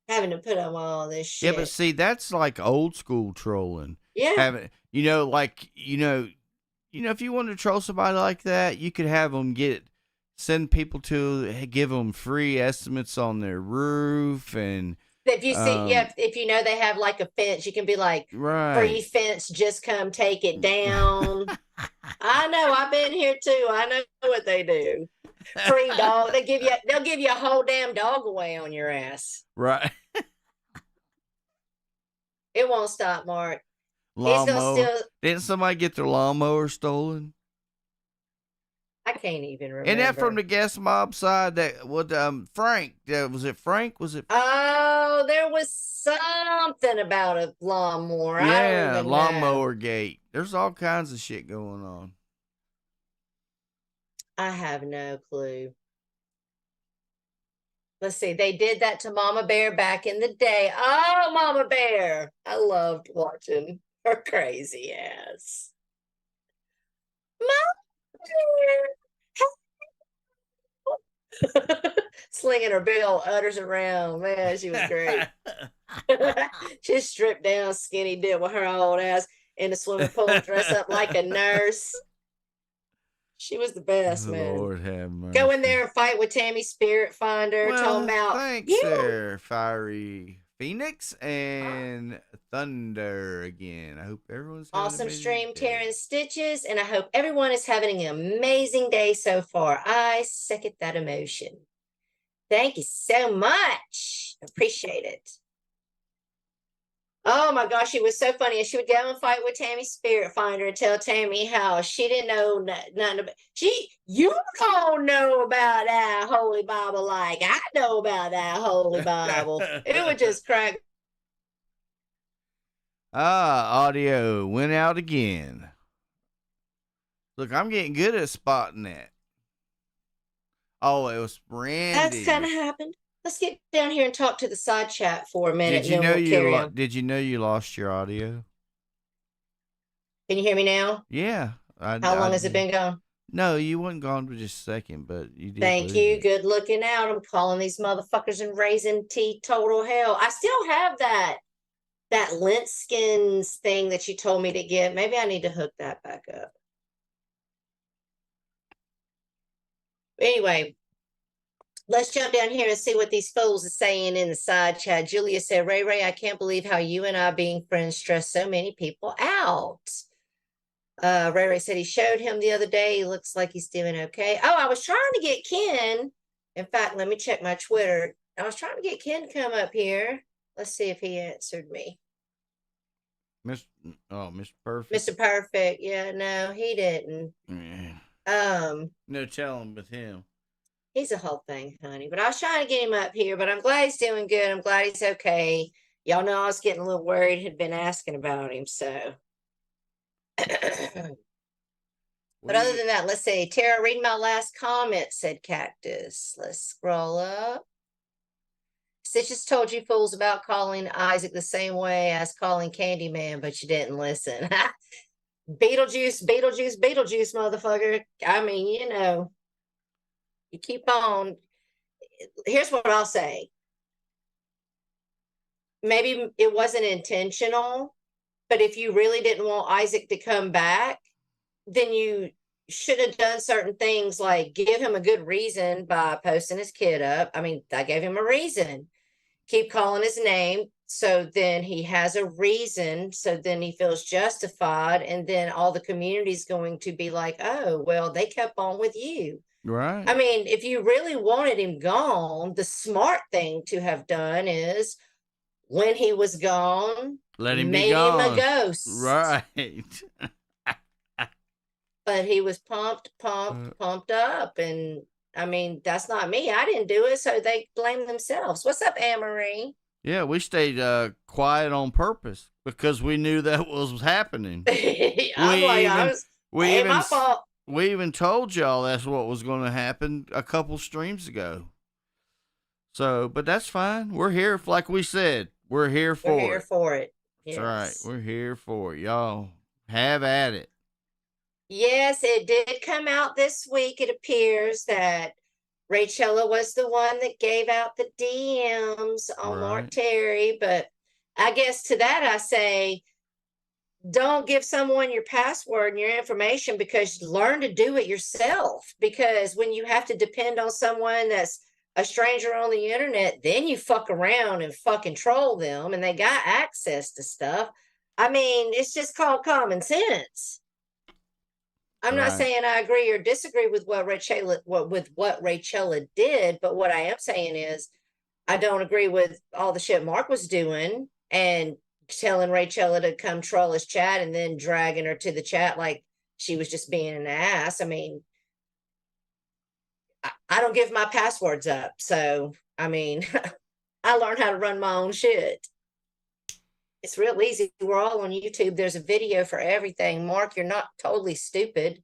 having to put up all this shit. Yeah, but see, that's like old school trolling. Yeah. Having, if you want to troll somebody like that, you could have them send people to give them free estimates on their roof and If you see, if you know they have like a fence, you can be like, right. free fence, just come take it down. I know, I've been here too. I know what they do. Free dog. They'll give you a whole damn dog away on your ass. Right. It won't stop, Mark. He's gonna Lawnmower. still. Didn't somebody get their lawnmower stolen? I can't even remember. And that from the guest mob side that Frank. Was it Frank? Was it Oh, there was something about a lawnmower. I don't yeah, even know. lawnmower gate. There's all kinds of shit going on. I have no clue. Let's see. They did that to Mama Bear back in the day. Oh, Mama Bear. I loved watching her crazy ass. Mama Bear. Slinging her bill udders around. Man, she was great. She stripped down, skinny dip with her old ass in the swimming pool, dressed up like a nurse. She was the best, man. Lord have mercy. Go in there and fight with Tammy Spirit Finder. Talking about thanks there, Fiery Phoenix and Thunder again. I hope everyone's having an awesome amazing stream, day. tearing stitches, and I hope everyone is having an amazing day so far. I second that emotion. Thank you so much. Appreciate it. Oh my gosh, it was so funny. And she would go and fight with Tammy Spirit Finder and tell Tammy how she didn't know nothing about you don't know about that Holy Bible like I know about that Holy Bible. It would just crack. Audio went out again. Look, I'm getting good at spotting that. Oh, it was Randy. That's kind of happened. Let's get down here and talk to the side chat for a minute, Did you and know then we'll carry on. Did you know you lost your audio? Can you hear me now? Yeah. How long has it been gone? No, you wasn't gone for just a second, but you did. Thank you. Good looking out. I'm calling these motherfuckers and raising total hell. I still have that lint skins thing that you told me to get. Maybe I need to hook that back up. Anyway, let's jump down here and see what these fools are saying in the side chat. Julia said, Ray, I can't believe how you and I being friends stress so many people out. Ray said he showed him the other day. He looks like he's doing okay. Oh, I was trying to get Ken. In fact, let me check my Twitter. I was trying to get Ken to come up here. Let's see if he answered me. Mr. Perfect. Mr. Perfect. Yeah, no, he didn't. Yeah. No telling with him. He's a whole thing, honey. But I was trying to get him up here, but I'm glad he's doing good. I'm glad he's okay. Y'all know I was getting a little worried, had been asking about him, so. But other than that, let's see. Tara, read my last comment, said Cactus. Let's scroll up. Stitches told you fools about calling Isaac the same way as calling Candyman, but you didn't listen. Beetlejuice, motherfucker. I mean, you know, you keep on. Here's what I'll say. Maybe it wasn't intentional, but if you really didn't want Isaac to come back, then you should have done certain things like give him a good reason by posting his kid up. I mean, I gave him a reason. Keep calling his name. So then he has a reason. So then he feels justified. And then all the community's going to be like, oh, well, they kept on with you. Right. I mean, if you really wanted him gone, the smart thing to have done is when he was gone, let him made be gone. him a ghost. Right. But he was pumped up. And I mean, that's not me. I didn't do it. So they blame themselves. What's up, Anne-Marie? Yeah, we stayed quiet on purpose because we knew that was happening. My fault. We even told y'all that's what was going to happen a couple streams ago. So, but that's fine. We're here, like we said. We're here for it. We're here for it. Yes. That's right. We're here for it. Y'all have at it. Yes, it did come out this week. It appears that Rachella was the one that gave out the DMs on Mark Terry. But I guess to that I say, don't give someone your password and your information, because learn to do it yourself. Because when you have to depend on someone that's a stranger on the internet, then you fuck around and fucking troll them and they got access to stuff. I mean, it's just called common sense. I'm not saying I agree or disagree with what Rachella did, but what I am saying is I don't agree with all the shit Mark was doing and telling Rachella to come troll his chat and then dragging her to the chat like she was just being an ass. I mean, I don't give my passwords up. So, I mean, I learned how to run my own shit. It's real easy. We're all on YouTube. There's a video for everything. Mark, you're not totally stupid.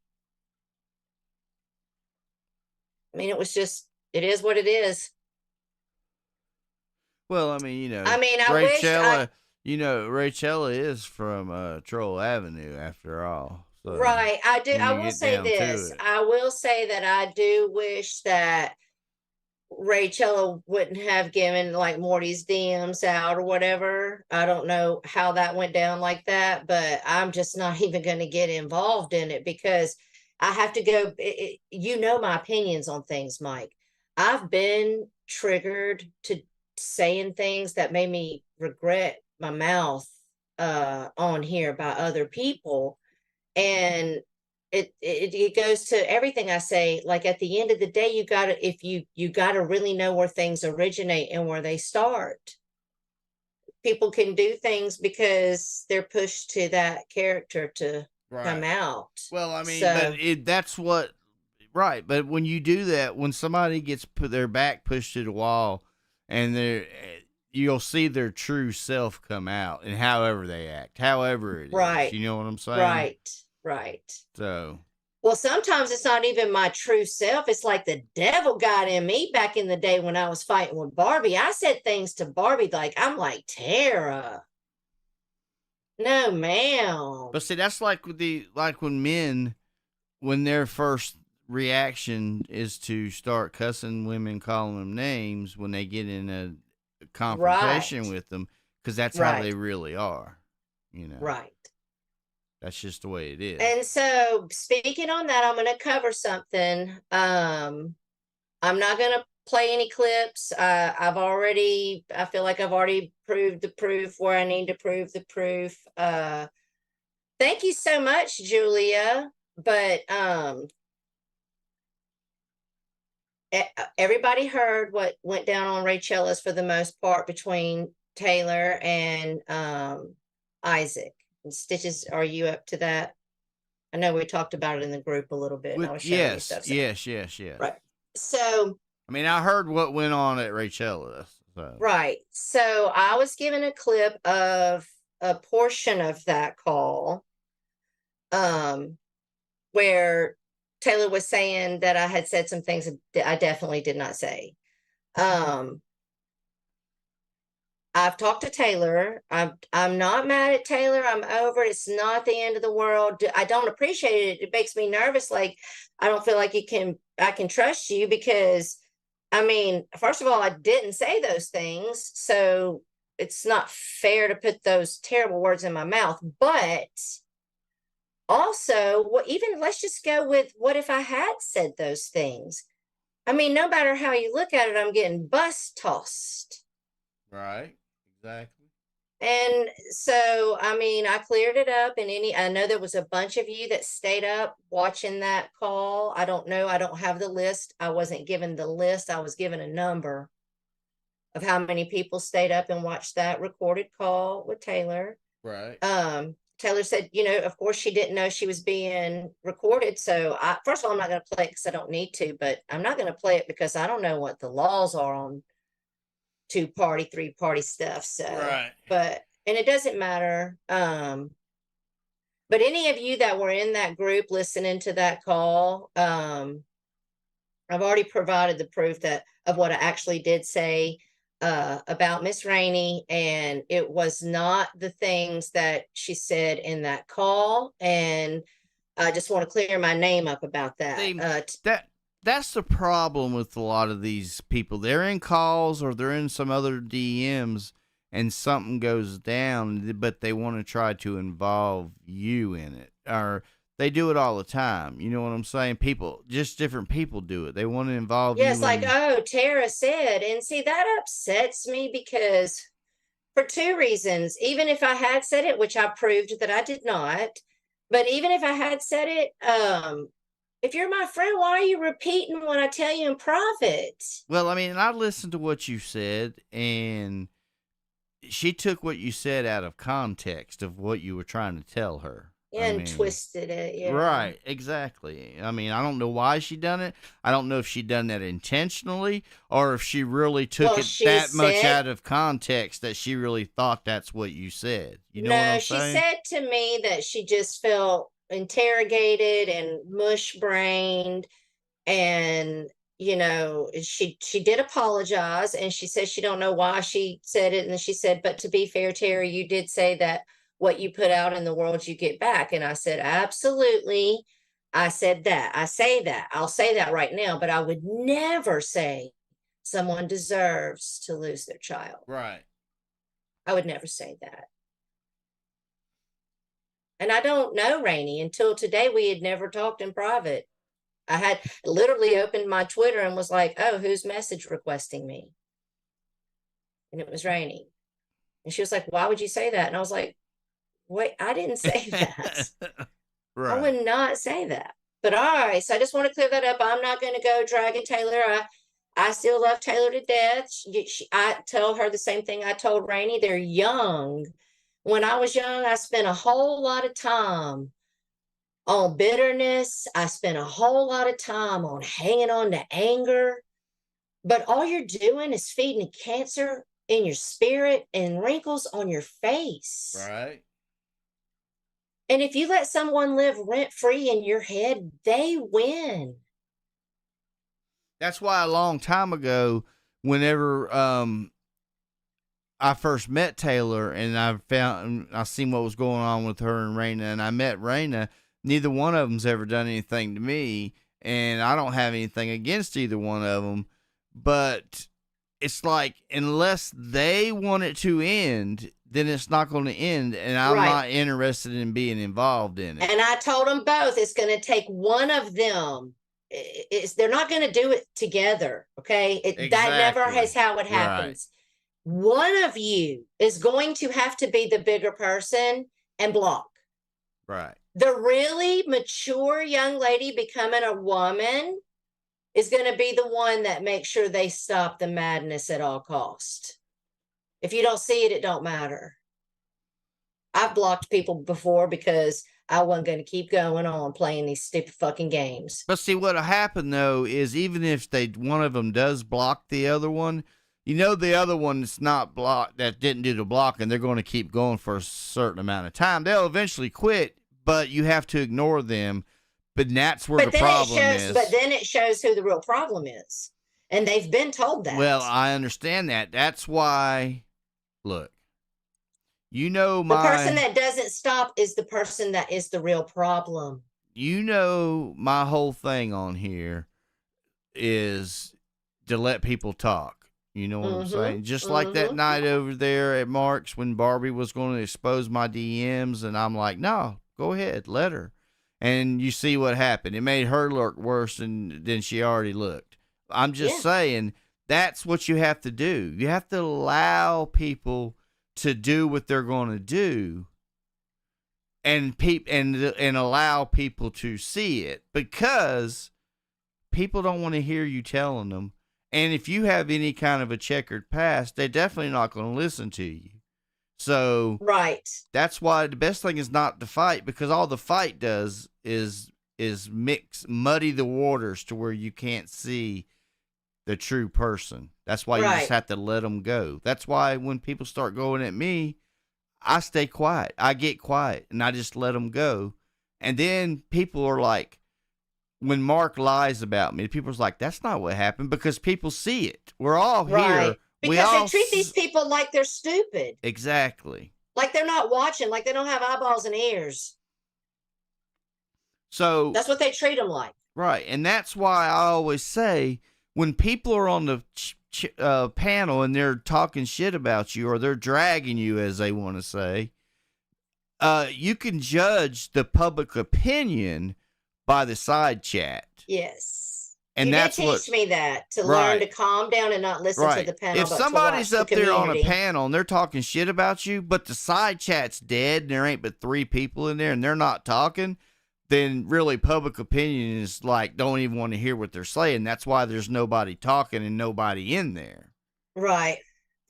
I mean, it is what it is. Well, I mean, Rachella is from Troll Avenue after all. So right. I will say this. I will say that I do wish that Rachella wouldn't have given like Morty's DMs out or whatever. I don't know how that went down like that, but I'm just not even going to get involved in it because I have to go. You know my opinions on things, Mike. I've been triggered to saying things that made me regret my mouth on here by other people. And it goes to everything I say. Like at the end of the day, you gotta really know where things originate and where they start. People can do things because they're pushed to that character to come out. Well, I mean, but when you do that, when somebody gets their back pushed to the wall and you'll see their true self come out and however they act, however it is. Right. You know what I'm saying? Right. Right. So, Well, sometimes it's not even my true self. It's like the devil got in me back in the day when I was fighting with Barbie. I said things to Barbie like, I'm like, Tara. No, ma'am. but see, that's like when men, when their first reaction is to start cussing women, calling them names when they get in a confrontation Right. with them, because that's how they Right. really are. You know, Right. that's just the way it is. And so speaking on that, I'm going to cover something. I'm not going to play any clips. I feel like I've already proved the proof where I need to prove the proof. Thank you so much, Julia. But everybody heard what went down on Rachel's for the most part between Taylor and Isaac. And Stitches, are you up to that? I know we talked about it in the group a little bit. And I was showing you stuff. Yes. Right. So, I mean, I heard what went on at Rachel's. So. right. So I was given a clip of a portion of that call, where Taylor was saying that I had said some things that I definitely did not say. I've talked to Taylor. I'm not mad at Taylor. I'm over it. It's not the end of the world. I don't appreciate it. It makes me nervous. Like, I don't feel like I can trust you because, I mean, first of all, I didn't say those things. So it's not fair to put those terrible words in my mouth. But also, even let's just go with what if I had said those things? I mean, no matter how you look at it, I'm getting bus tossed. Right. Exactly. And so, I mean, I cleared it up and I know there was a bunch of you that stayed up watching that call. I don't know. I don't have the list. I wasn't given the list. I was given a number of how many people stayed up and watched that recorded call with Taylor. Right. Taylor said, of course she didn't know she was being recorded. So first of all, I'm not going to play it because I don't need to, but I'm not going to play it because I don't know what the laws are on 2-party, 3-party stuff. So, right. And it doesn't matter. But any of you that were in that group listening to that call, I've already provided the proof of what I actually did say about Miss Rainey, and it was not the things that she said in that call. And I just want to clear my name up about that. That's the problem with a lot of these people. They're in calls or they're in some other DMs and something goes down, but they want to try to involve you in it. Or they do it all the time. You know what I'm saying? Just different people do it. They want to involve you. Yes, like, oh, Tara said. And see, that upsets me because for 2 reasons. Even if I had said it, which I proved that I did not, but even if I had said it, if you're my friend, why are you repeating what I tell you in private? Well, I mean, I listened to what you said, and she took what you said out of context of what you were trying to tell her. And twisted it. Yeah. Right, exactly. I mean, I don't know why she done it. I don't know if she done that intentionally or if she really took it that much out of context that she really thought that's what you said. You know what I'm saying? She said to me that she just felt interrogated and mush-brained, and she did apologize, and she said she don't know why she said it, and then she said, but to be fair, Terry, you did say that what you put out in the world you get back. And I said, absolutely. I said that. I say that. I'll say that right now, but I would never say someone deserves to lose their child. Right. I would never say that. And I don't know Rainey. Until today, we had never talked in private. I had literally opened my Twitter and was like, oh, who's message requesting me? And it was Rainey. And she was like, why would you say that? And I was like, wait, I didn't say that. Right. I would not say that. But all right, so I just want to clear that up. I'm not going to go dragging Taylor. I still love Taylor to death. I tell her the same thing I told Rainey. They're young. When I was young, I spent a whole lot of time on bitterness. I spent a whole lot of time on hanging on to anger. But all you're doing is feeding cancer in your spirit and wrinkles on your face. Right. And if you let someone live rent free in your head, they win. That's why a long time ago, whenever I first met Taylor and I seen what was going on with her and Raina, and I met Raina, neither one of them's ever done anything to me, and I don't have anything against either one of them, but it's like, unless they want it to end, then it's not going to end, and I'm not interested in being involved in it. And I told them both, it's going to take one of them. They're not going to do it together, okay? That never is how it happens. Right. One of you is going to have to be the bigger person and block. Right. The really mature young lady becoming a woman is going to be the one that makes sure they stop the madness at all cost. If you don't see it, it don't matter. I've blocked people before because I wasn't going to keep going on playing these stupid fucking games. But see, what'll happen though is, even if one of them does block the other one, you know, the other one that's not blocked, that didn't do the blocking, they're going to keep going for a certain amount of time. They'll eventually quit, but you have to ignore them. But that's where the problem is. But then it shows who the real problem is. And they've been told that. Well, I understand that. That's why, look, you know, the person that doesn't stop is the person that is the real problem. You know, my whole thing on here is to let people talk. You know what I'm saying? Just like that night over there at Mark's when Barbie was going to expose my DMs, and I'm like, no, go ahead, let her. And you see what happened. It made her look worse than she already looked. I'm just saying, that's what you have to do. You have to allow people to do what they're going to do, and allow people to see it, because people don't want to hear you telling them. And if you have any kind of a checkered past, they're definitely not going to listen to you. So that's why the best thing is not to fight, because all the fight does is muddy the waters to where you can't see the true person. That's why you just have to let them go. That's why when people start going at me, I stay quiet. I get quiet and I just let them go. And then people are like, when Mark lies about me, people's like, that's not what happened, because people see it. We're all here. Because they treat these people like they're stupid. Exactly. Like they're not watching, like they don't have eyeballs and ears. So that's what they treat them like. Right. And that's why I always say, when people are on the panel and they're talking shit about you, or they're dragging you, as they want to say, you can judge the public opinion by the side chat. Yes. And that's teach me that, to learn to calm down and not listen to the panel. If somebody's up there on a panel and they're talking shit about you, but the side chat's dead and there ain't but 3 people in there and they're not talking, then really public opinion is like, don't even want to hear what they're saying. That's why there's nobody talking and nobody in there. Right.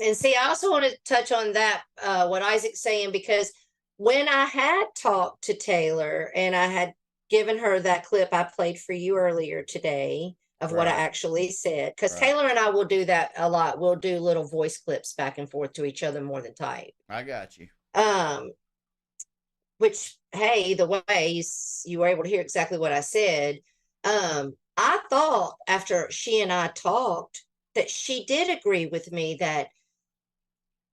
And see, I also want to touch on that, what Isaac's saying, because when I had talked to Taylor and I had given her that clip I played for you earlier today of what I actually said, because Taylor and I will do that a lot. We'll do little voice clips back and forth to each other more than type. I got you. Which, hey, either way, you were able to hear exactly what I said. I thought after she and I talked that she did agree with me that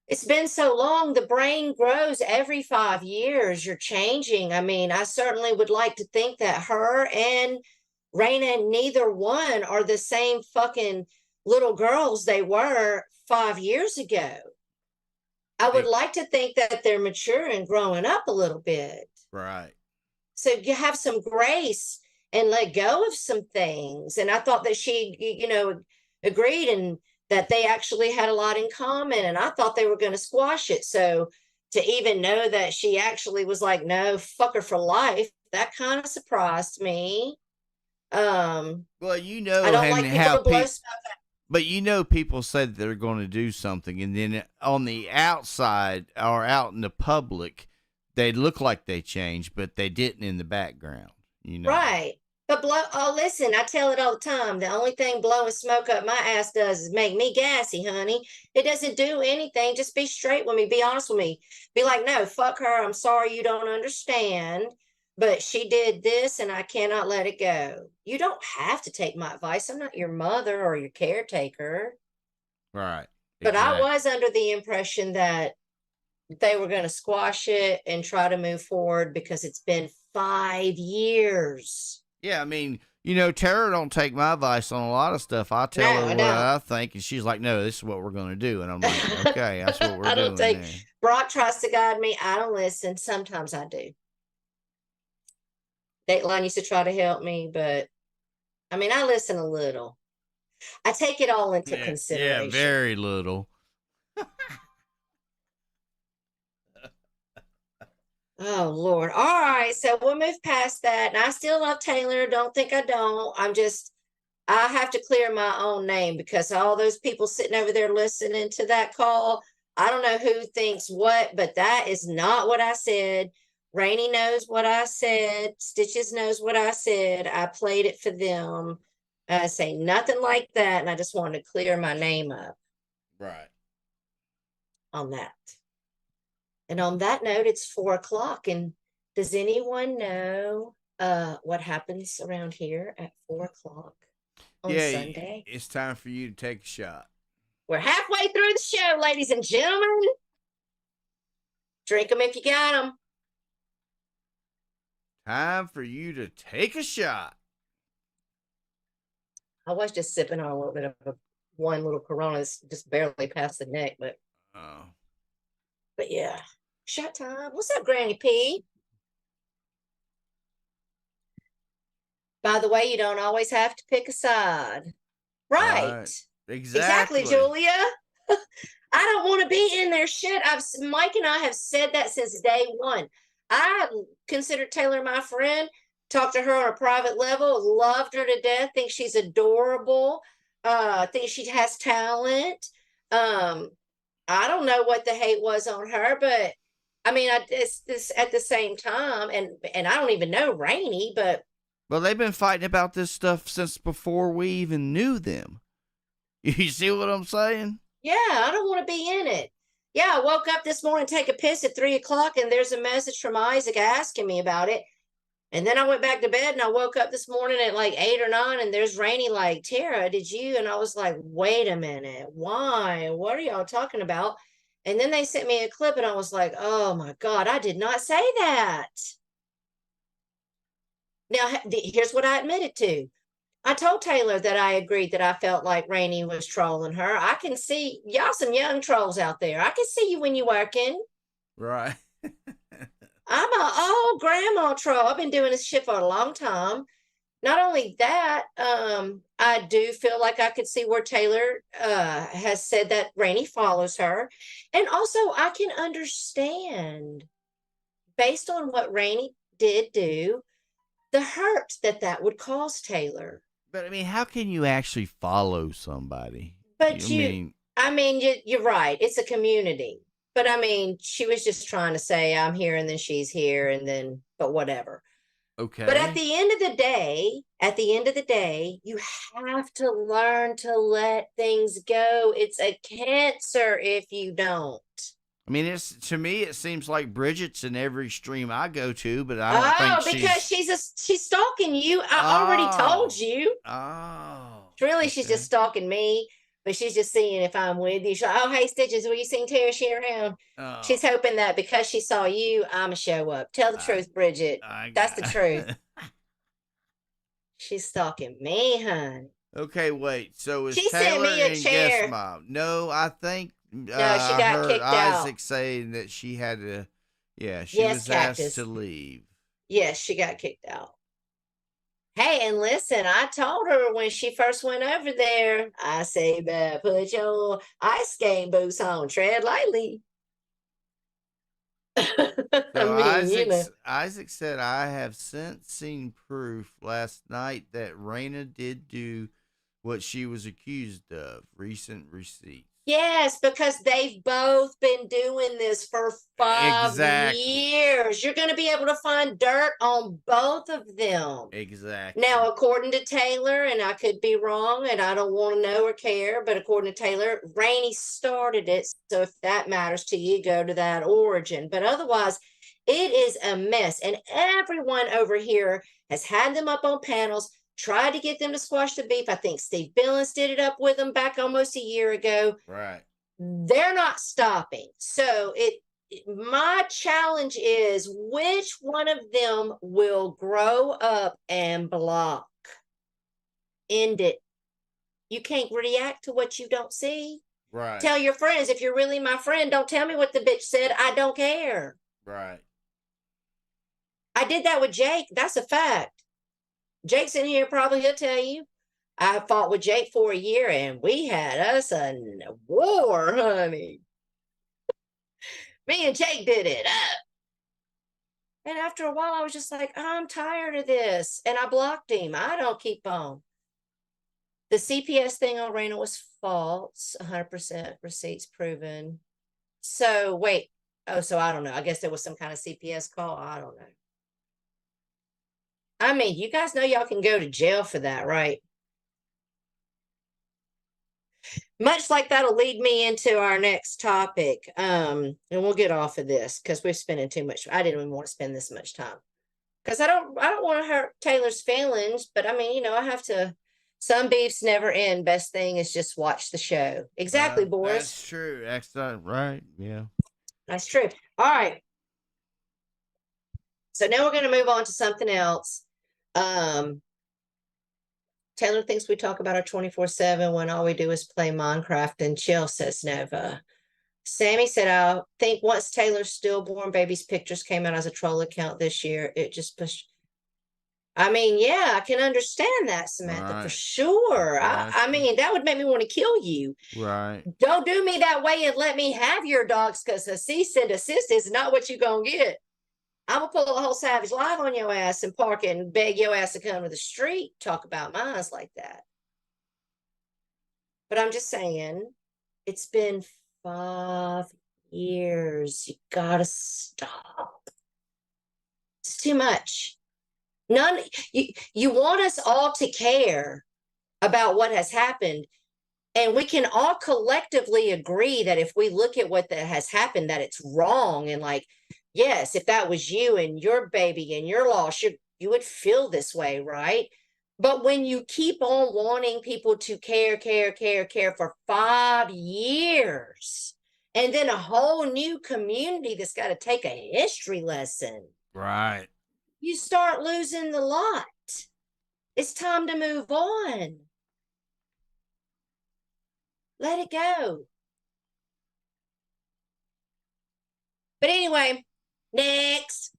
it's been so long, the brain grows every 5 years. You're changing. I mean, I certainly would like to think that her and Raina, neither one are the same fucking little girls they were 5 years ago. I would like to think that they're mature and growing up a little bit. Right. So you have some grace and let go of some things. And I thought that she, agreed, and that they actually had a lot in common, and I thought they were going to squash it. So to even know that she actually was like, no, fuck her for life, that kind of surprised me. Well, I don't like people to blow stuff out. But people say that they're going to do something, and then on the outside or out in the public, they look like they changed, but they didn't in the background. Right. But listen, I tell it all the time. The only thing blowing smoke up my ass does is make me gassy, honey. It doesn't do anything. Just be straight with me. Be honest with me. Be like, no, fuck her. I'm sorry you don't understand, but she did this and I cannot let it go. You don't have to take my advice. I'm not your mother or your caretaker. Right. But I Exactly. was under the impression that they were going to squash it and try to move forward because it's been 5 years. Yeah, I mean, Tara don't take my advice on a lot of stuff. I No, tell her I what don't. I think, and she's like, "No, this is what we're going to do." And I'm like, "Okay, that's what we're I don't doing take there." Brock tries to guide me. I don't listen. Sometimes I do. Dateline used to try to help me, but I mean, I listen a little. I take it all into Yeah, yeah, consideration. very little. Oh Lord. All right. So we'll move past that. And I still love Taylor. Don't think I don't. I have to clear my own name because all those people sitting over there listening to that call, I don't know who thinks what, but that is not what I said. Rainy knows what I said. Stitches knows what I said. I played it for them. I say nothing like that. And I just wanted to clear my name up Right. on that. And on that note, it's 4 o'clock. And does anyone know what happens around here at 4 o'clock on Yeah, Sunday? it's time for you to take a shot. We're halfway through the show, ladies and gentlemen. Drink them if you got them. Time for you to take a shot. I was just sipping on a little bit of one little Corona that's just barely past the neck, Oh. but yeah, shot time. What's up, Granny P? By the way, you don't always have to pick a side, right? Right. Exactly, Exactly. Julia. I don't want to be in their shit. Mike and I have said that since day one. I consider Taylor my friend. Talked to her on a private level. Loved her to death. Think she's adorable. Think she has talent. Um, I don't know what the hate was on her, but I mean, it's this at the same time, and I don't even know Rainey, but Well, they've been fighting about this stuff since before we even knew them. You see what I'm saying? yeah, I don't want to be in it. Yeah, I woke up this morning, take a piss at 3 o'clock, and there's a message from Isaac asking me about it. And then I went back to bed and I woke up this morning at like 8 or 9, and there's Rainy like, Tara, did you? And I was like, wait a minute, why? What are y'all talking about? And then they sent me a clip and I was like, oh my God, I did not say that. Now, here's what I admitted to. I told Taylor that I agreed that I felt like Rainey was trolling her. I can see y'all some young trolls out there. I can see you when you're working. Right. I'm a old grandma troll. I've been doing this shit for a long time. Not only that, I do feel like I could see where Taylor has said that Rainey follows her. And also I can understand based on what Rainey did do, the hurt that that would cause Taylor. But I mean, how can you actually follow somebody? I But mean, you're right. It's a community. But I mean, she was just trying to say, I'm here and then she's here and then, but whatever. But okay. at the end of the day, you have to learn to let things go. It's a cancer if you don't. I mean, it's to me, it seems like Bridget's in every stream I go to, but I don't think Oh, because she's. she's stalking you. I already told Oh, you. oh, Really, she's just okay. stalking me, but she's just seeing if I'm with you. She's like, oh, hey, Stitches, will you seen Tara she around? Oh, She's hoping that because she saw you, I'm going to show up. Tell the I, truth, Bridget. I That's the truth. got. She's stalking me, honey. Okay, wait. So is She sent Taylor me a in guest chair. mom? No, I think No, she I got heard kicked out. Isaac saying that she had to. Yeah, she Yes, was asked Cactus. to leave. Yes, she got kicked out. Hey, and listen, I told her when she first went over there, I say, put your ice skate boots on, tread lightly. I So mean, you know. Isaac said, I have since seen proof last night that Raina did do what she was accused of. Recent receipts. Yes, because they've both been doing this for 5 Exactly. years. You're going to be able to find dirt on both of them. Exactly. Now, according to Taylor, and I could be wrong, and I don't want to know or care, but according to Taylor, Rainey started it. So if that matters to you, go to that origin. But otherwise, it is a mess. And everyone over here has had them up on panels, tried to get them to squash the beef. I think Steve Billings did it up with them back almost a year ago. Right. They're not stopping. So my challenge is which one of them will grow up and block. End it. You can't react to what you don't see. Right. Tell your friends, if you're really my friend, don't tell me what the bitch said. I don't care. Right. I did that with Jake. That's a fact. Jake's in here, probably he'll tell you. I fought with Jake for a year and we had us a war, honey. Me and Jake did it up. And after a while, I was just like, I'm tired of this. And I blocked him. I don't keep on. The CPS thing on Raina was false. 100% receipts proven. So wait. Oh, so I don't know. I guess there was some kind of CPS call. I don't know. I mean, you guys know y'all can go to jail for that, right? Much like that'll lead me into our next topic. And we'll get off of this because we're spending too much. I didn't even want to spend this much time. Because I don't want to hurt Taylor's feelings, but I mean, I have to. Some beefs never end. Best thing is just watch the show. Exactly, Boris. That's true. That's right. Yeah. That's true. All right. So now we're going to move on to something else. Taylor thinks we talk about her 24/7 when all we do is play Minecraft and chill, says Nova. Sammy said, I think once Taylor's stillborn baby's pictures came out as a troll account this year, it just pushed. I mean, yeah, I can understand that, Samantha, for sure. I mean, that would make me want to kill you. Right. Don't do me that way and let me have your dogs, because a cease and desist is not what you're going to get. I'm going to pull a whole Savage Live on your ass and park it and beg your ass to come to the street. Talk about mines like that. But I'm just saying, it's been 5 years. You got to stop. It's too much. You want us all to care about what has happened, and we can all collectively agree that if we look at what that has happened, that it's wrong. And like, yes, if that was you and your baby and your loss, you would feel this way, right? But when you keep on wanting people to care for 5 years, and then a whole new community that's got to take a history lesson, right? You start losing the lot. It's time to move on. Let it go. But anyway, next.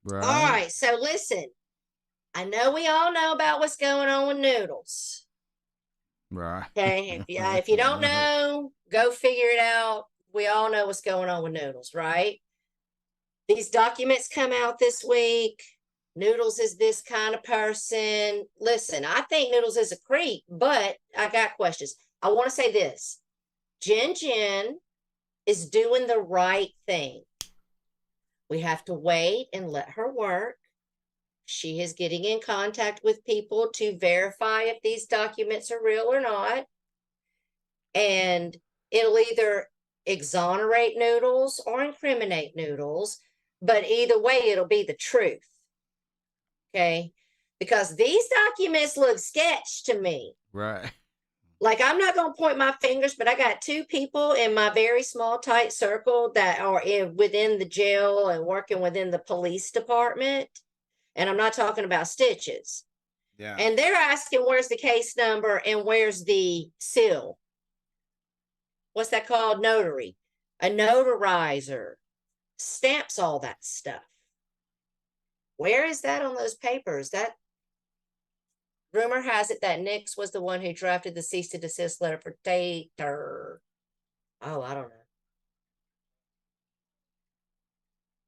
Right. All right, so listen. I know we all know about what's going on with Noodles. Right. Okay, if you don't know, go figure it out. We all know what's going on with Noodles, right? These documents come out this week. Noodles is this kind of person. Listen, I think Noodles is a creep, but I got questions. I want to say this. Jen is doing the right thing. We have to wait and let her work. She is getting in contact with people to verify if these documents are real or not. And it'll either exonerate Noodles or incriminate Noodles. But either way, it'll be the truth. Okay? Because these documents look sketch to me. Right. Like, I'm not going to point my fingers, but I got 2 people in my very small, tight circle that are within the jail and working within the police department. And I'm not talking about Stitches. Yeah. And they're asking, where's the case number and where's the seal? What's that called? Notary. A notarizer stamps all that stuff. Where is that on those papers? That rumor has it that Nix was the one who drafted the cease to desist letter for Tater. Oh, I don't know.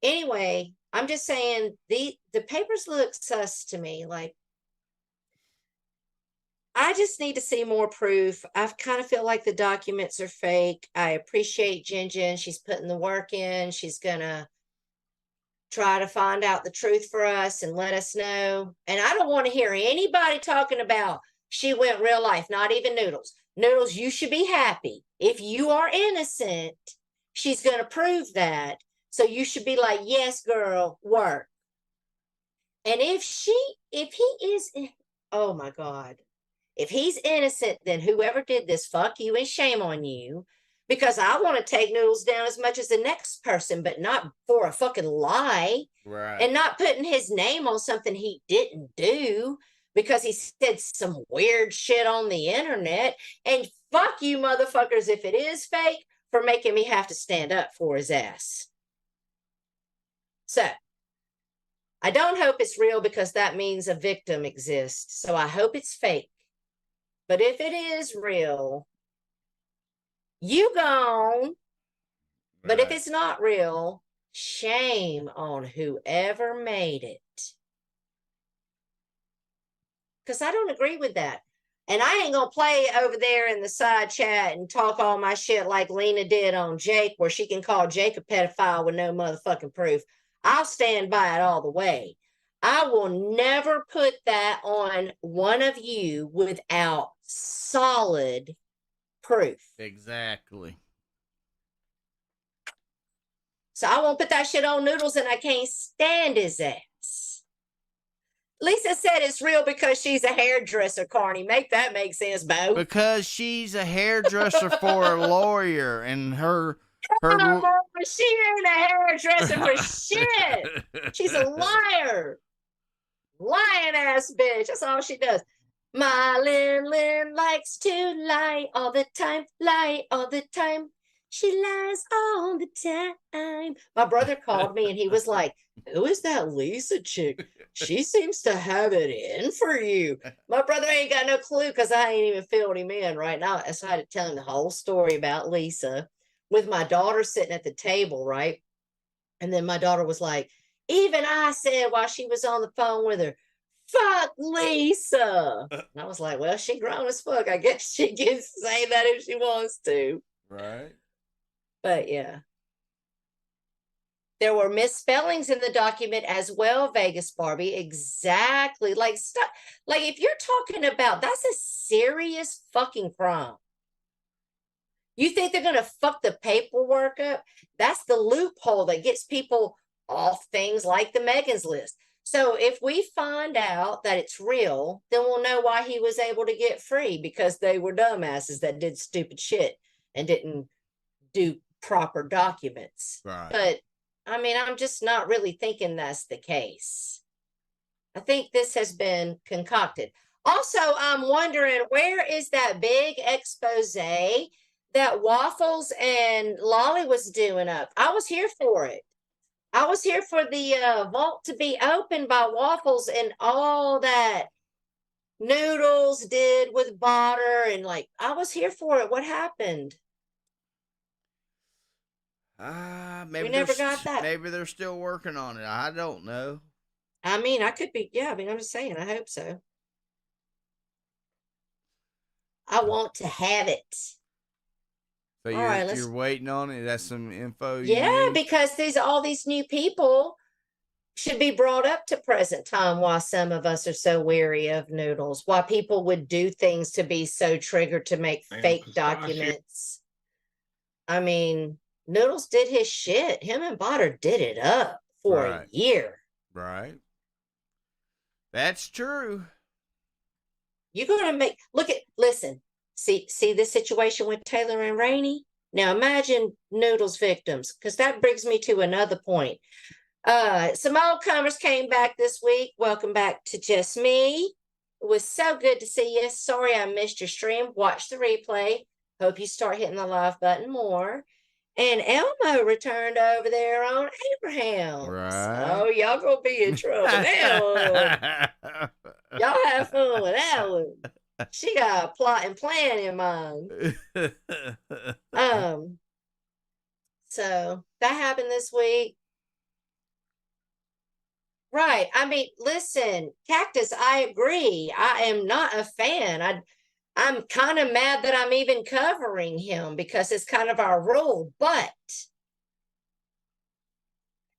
Anyway, I'm just saying the papers look sus to me. Like, I just need to see more proof. I kind of feel like the documents are fake. I appreciate Jen Jen. She's putting the work in. She's gonna try to find out the truth for us and let us know. And I don't want to hear anybody talking about she went real life, not even Noodles. Noodles, you should be happy. If you are innocent, she's going to prove that. So you should be like, yes, girl, work. And if he is, oh my God, if he's innocent, then whoever did this, fuck you and shame on you. Because I want to take Noodles down as much as the next person, but not for a fucking lie. Right. And not putting his name on something he didn't do because he said some weird shit on the internet. And fuck you, motherfuckers, if it is fake, for making me have to stand up for his ass. So I don't hope it's real because that means a victim exists. So I hope it's fake. But if it is real, you gone. But if it's not real, shame on whoever made it. Because I don't agree with that. And I ain't going to play over there in the side chat and talk all my shit like Lena did on Jake, where she can call Jake a pedophile with no motherfucking proof. I'll stand by it all the way. I will never put that on one of you without solid proof. Exactly. So I won't put that shit on Noodles, and I can't stand his ass. Lisa said it's real because she's a hairdresser, Carney. Make that make sense, Bo. Because she's a hairdresser for a lawyer, and her she ain't a hairdresser for shit. She's a liar. Lying ass bitch. That's all she does. My Lin likes to lie all the time. Lie all the time. She lies all the time. My brother called me and he was like, who is that Lisa chick? She seems to have it in for you. My brother ain't got no clue because I ain't even filled him in right now. So I had to tell him the whole story about Lisa with my daughter sitting at the table, right? And then my daughter was like, even I said while she was on the phone with her, fuck Lisa. And I was like, well, she grown as fuck. I guess she can say that if she wants to. Right. But yeah. There were misspellings in the document as well, Vegas Barbie. Exactly. Like stuff. Like if you're talking about, that's a serious fucking crime. You think they're going to fuck the paperwork up? That's the loophole that gets people off things like the Megan's list. So if we find out that it's real, then we'll know why he was able to get free, because they were dumbasses that did stupid shit and didn't do proper documents. Right. But I mean, I'm just not really thinking that's the case. I think this has been concocted. Also, I'm wondering, where is that big expose that Waffles and Lolly was doing up? I was here for it. I was here for the vault to be opened by Waffles and all that Noodles did with Botter, and like I was here for it. What happened? Maybe we never got that. Maybe they're still working on it. I don't know. I mean, I could be. Yeah, I mean, I'm just saying. I hope so. I want to have it. So you're waiting on it. That's some info. Yeah, because all these new people should be brought up to present time. Why some of us are so weary of Noodles. Why people would do things to be so triggered to make fake documents. I mean, Noodles did his shit. Him and Botter did it up for a year. Right. That's true. You're going to listen, see this situation with Taylor and Rainey? Now imagine Noodles victims, because that brings me to another point. Some old comers came back this week. Welcome back to Just Me. It was so good to see you. Sorry I missed your stream. Watch the replay. Hope you start hitting the live button more. And Elmo returned over there on Abraham. Right. So y'all gonna be in trouble now. Y'all have fun with that one. She got a plot and plan in mind. So that happened this week. Right. I mean, listen, Cactus, I agree. I am not a fan. I'm kind of mad that I'm even covering him because it's kind of our rule. But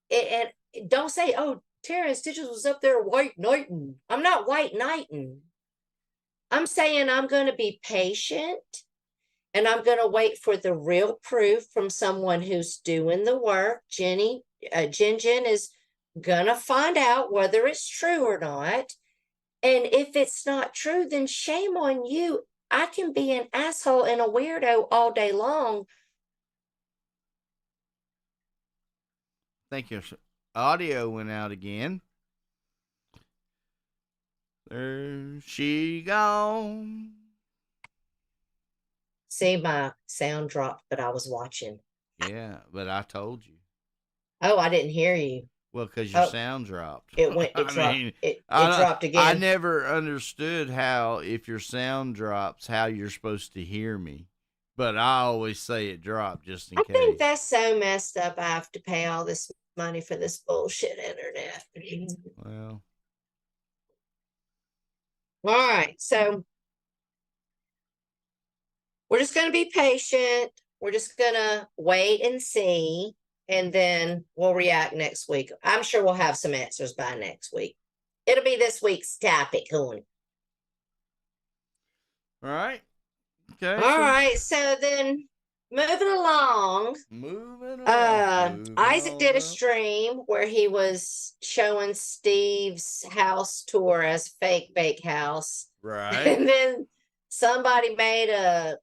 and don't say, oh, Terrence Stitches was up there white knighting. I'm not white knighting. I'm saying I'm going to be patient and I'm going to wait for the real proof from someone who's doing the work. Jen is going to find out whether it's true or not. And if it's not true, then shame on you. I can be an asshole and a weirdo all day long. I think your audio went out again. There she gone. See, my sound dropped, but I was watching. Yeah, but I told you. Oh, I didn't hear you. Well, because your Oh, sound dropped. it went, it I dropped, mean, it I dropped I again. never understood how, if your sound drops, how you're supposed to hear me. But I always say it dropped just in I case. think that's so messed up. I have to pay all this money for this bullshit internet. Well, All right. So we're just going to be patient. We're just going to wait and see. And then we'll react next week. I'm sure we'll have some answers by next week. It'll be this week's topic, honey. all right. Okay. All right. So then moving along. Isaac did a stream where he was showing Steve's house tour as fake bake house. Right. And then somebody made a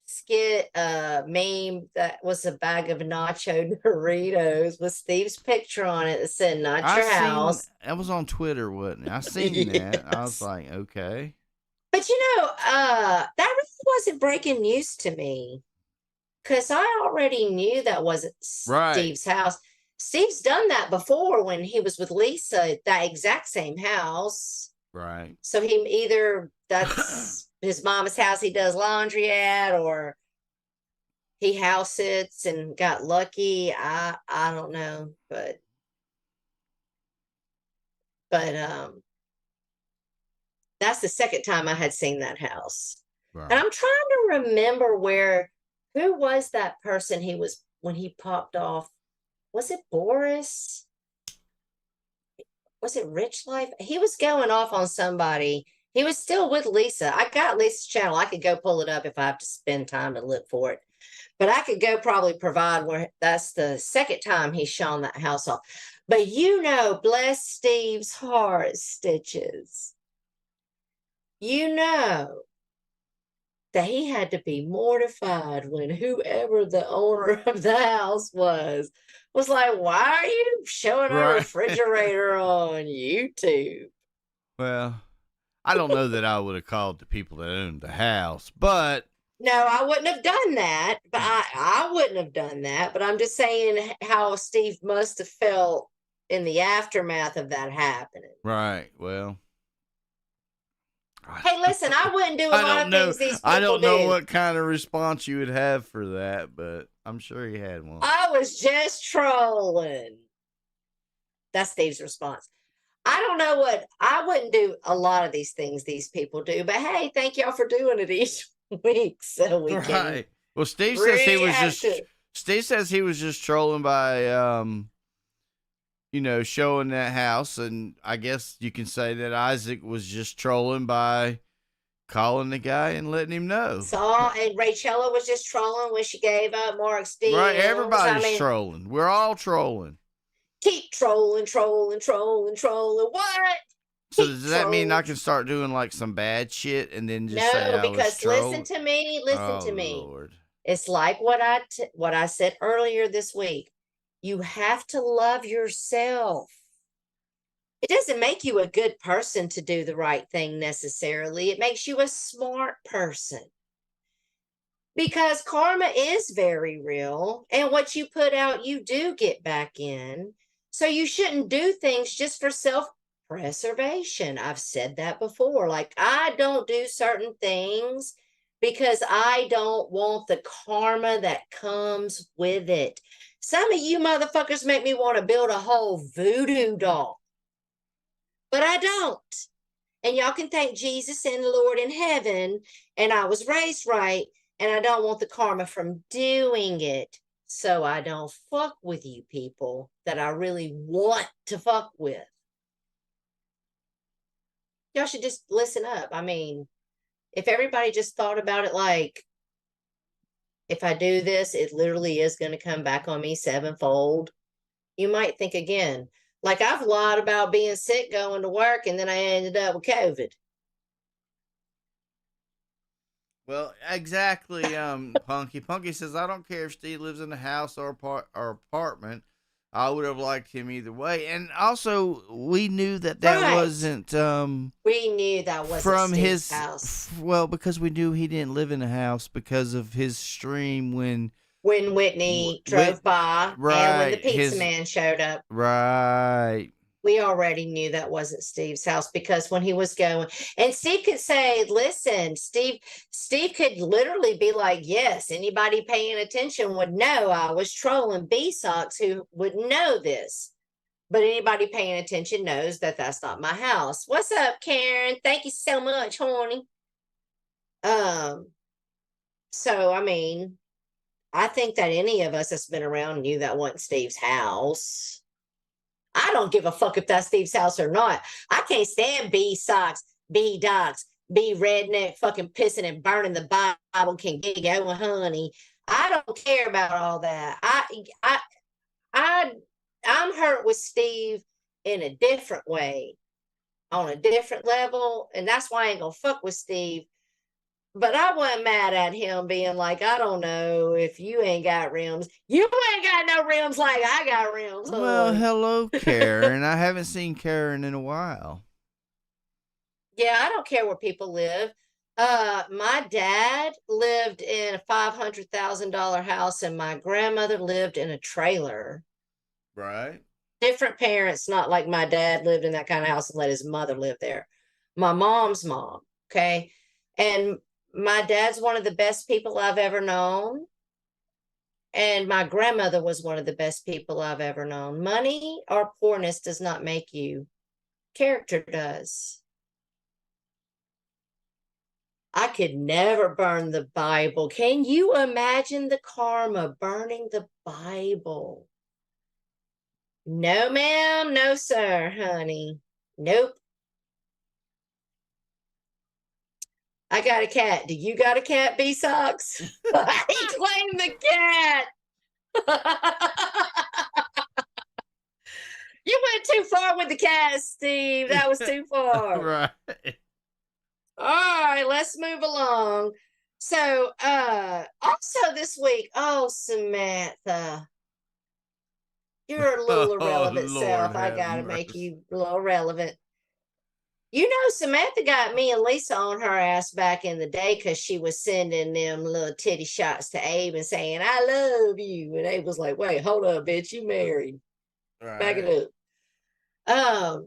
skit meme that was a bag of nacho Doritos with Steve's picture on it that said not your house. That was on Twitter, wasn't it? I seen that. I was like, okay. But that really wasn't breaking news to me. Because I already knew that wasn't Steve's house. Steve's done that before when he was with Lisa, that exact same house. Right. So he either that's his mama's house he does laundry at, or he house sits and got lucky. I don't know, but that's the second time I had seen that house. Right. And I'm trying to remember who was that person he was when he popped off? Was it Boris? Was it Rich Life? He was going off on somebody. He was still with Lisa. I got Lisa's channel. I could go pull it up if I have to spend time to look for it. But I could go probably provide where that's the second time he's shown that house off. But bless Steve's heart, Stitches. That he had to be mortified when whoever the owner of the house was like, why are you showing our refrigerator on YouTube? Well, I don't know that I would have called the people that owned the house, but no, I wouldn't have done that. But I wouldn't have done that. But I'm just saying how Steve must have felt in the aftermath of that happening. Right. Well, hey, listen, I wouldn't do a lot of things these people do. I don't know what kind of response you would have for that, but I'm sure he had one. I was just trolling. That's Steve's response. I don't know I wouldn't do a lot of these things these people do, but hey, thank y'all for doing it each week so we can. Well, Steve says he was just trolling by showing that house, and I guess you can say that Isaac was just trolling by calling the guy and letting him know. And Rachella was just trolling when she gave up Mark's DMs. Right, everybody's trolling. We're all trolling. Keep trolling. What? So does that mean I can start doing like some bad shit and then just say I was trolling? Listen to me. Lord. It's like what I said earlier this week. You have to love yourself. It doesn't make you a good person to do the right thing necessarily. It makes you a smart person. Because karma is very real. And what you put out, you do get back in. So you shouldn't do things just for self-preservation. I've said that before. Like, I don't do certain things because I don't want the karma that comes with it. Some of you motherfuckers make me want to build a whole voodoo doll but I don't. And y'all can thank Jesus and the Lord in heaven. And I was raised right. And I don't want the karma from doing it. So I don't fuck with you people that I really want to fuck with. Y'all should just listen up. I mean, if everybody just thought about it like, if I do this, it literally is going to come back on me sevenfold, you might think again. Like I've lied about being sick going to work, and then I ended up with COVID. Well, exactly, Punky. Punky says, I don't care if Steve lives in a house or apartment. I would have liked him either way. And also, we knew that Right. wasn't We knew that wasn't from Steve's his house. Well, because we knew he didn't live in a house because of his stream when Whitney drove by and when the right, pizza man showed up. right. We already knew that wasn't Steve's house because when he was going, and Steve could say, listen, Steve could literally be like, yes, anybody paying attention would know I was trolling B-Socks who would know this. But anybody paying attention knows that that's not my house. What's up, Karen? Thank you so much, honey. So I mean, I think that any of us that's been around knew that wasn't Steve's house. I don't give a fuck if that's Steve's house or not. I can't stand B-Socks, B-Docs, B-Redneck fucking pissing and burning the Bible can get going, honey. I don't care about all that. I'm hurt with Steve in a different way, on a different level, and that's why I ain't gonna fuck with Steve. But I wasn't mad at him being like, I don't know if you ain't got rims. You ain't got no rims like I got rims. Well, honey. hello, Karen. I haven't seen Karen in a while. Yeah, I don't care where people live. My dad lived in a $500,000 house, and my grandmother lived in a trailer. Right. Different parents, not like my dad lived in that kind of house and let his mother live there. My mom's mom, okay? And my dad's one of the best people I've ever known. And my grandmother was one of the best people I've ever known. Money or poorness does not make you. Character does. I could never burn the Bible. Can you imagine the karma burning the Bible? No, ma'am. No, sir, honey. Nope. I got a cat. Do you got a cat, B-Socks? He claimed the cat. You went too far with the cat, Steve. That was too far. Right. All right, let's move along. So, also this week, oh, Samantha, you're a little irrelevant Lord self. I have gotta make mercy. you a little relevant. You know, Samantha got me and Lisa on her ass back in the day because she was sending them little titty shots to Abe and saying, I love you. And Abe was like, wait, hold up, bitch, you married. Right. Back it up.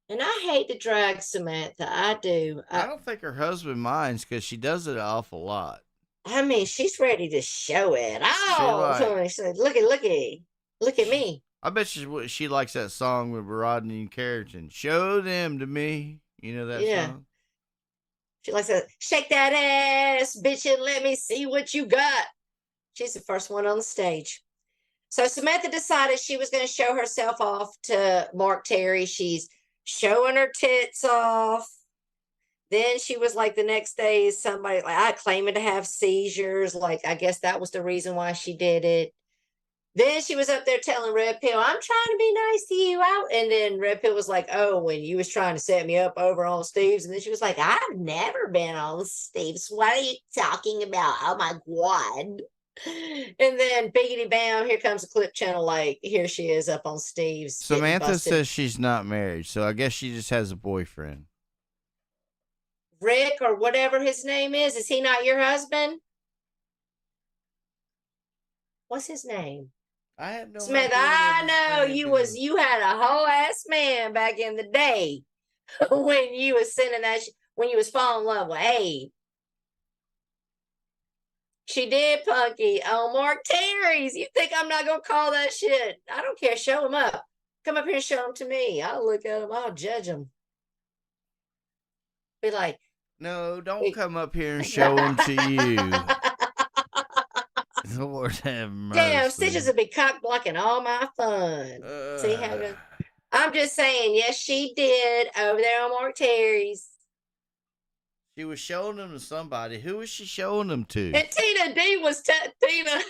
And I hate to drag Samantha. I do. I don't think her husband minds because she does it an awful lot. I mean, she's ready to show it. Oh, like- she said, look at me. I bet she likes that song with Rodney and Carrington. Show them to me. You know that song? She likes to shake that ass, bitch, and let me see what you got. She's the first one on the stage. So Samantha decided she was going to show herself off to Mark Terry. She's showing her tits off. Then she was like, the next day, somebody like I claiming to have seizures. Like, I guess that was the reason why she did it. Then she was up there telling Red Pill, I'm trying to be nice to you out. And then Red Pill was like, oh, when you was trying to set me up over on Steve's. And then she was like, I've never been on Steve's. What are you talking about? Oh my God. And then biggity bam, here comes a clip channel. Like, here she is up on Steve's. Samantha says she's not married, so I guess she just has a boyfriend. Rick or whatever his name is he not your husband? What's his name? I have no Smith, idea. I know you had a whole ass man back in the day when you was sending that when you was falling in love with Abe. She did, Punky, on Mark Terry's. You think I'm not gonna call that shit? I don't care. Show him up. Come up here and show them to me. I'll look at them. I'll judge them. Be like, No, don't Wait. come up here and show them to you. Lord have mercy. damn, Stitches would be cock blocking all my fun. See how it goes? I'm just saying, yes, she did over there on Mark Terry's. She was showing them to somebody. Who was she showing them to? And Tina D was Tina.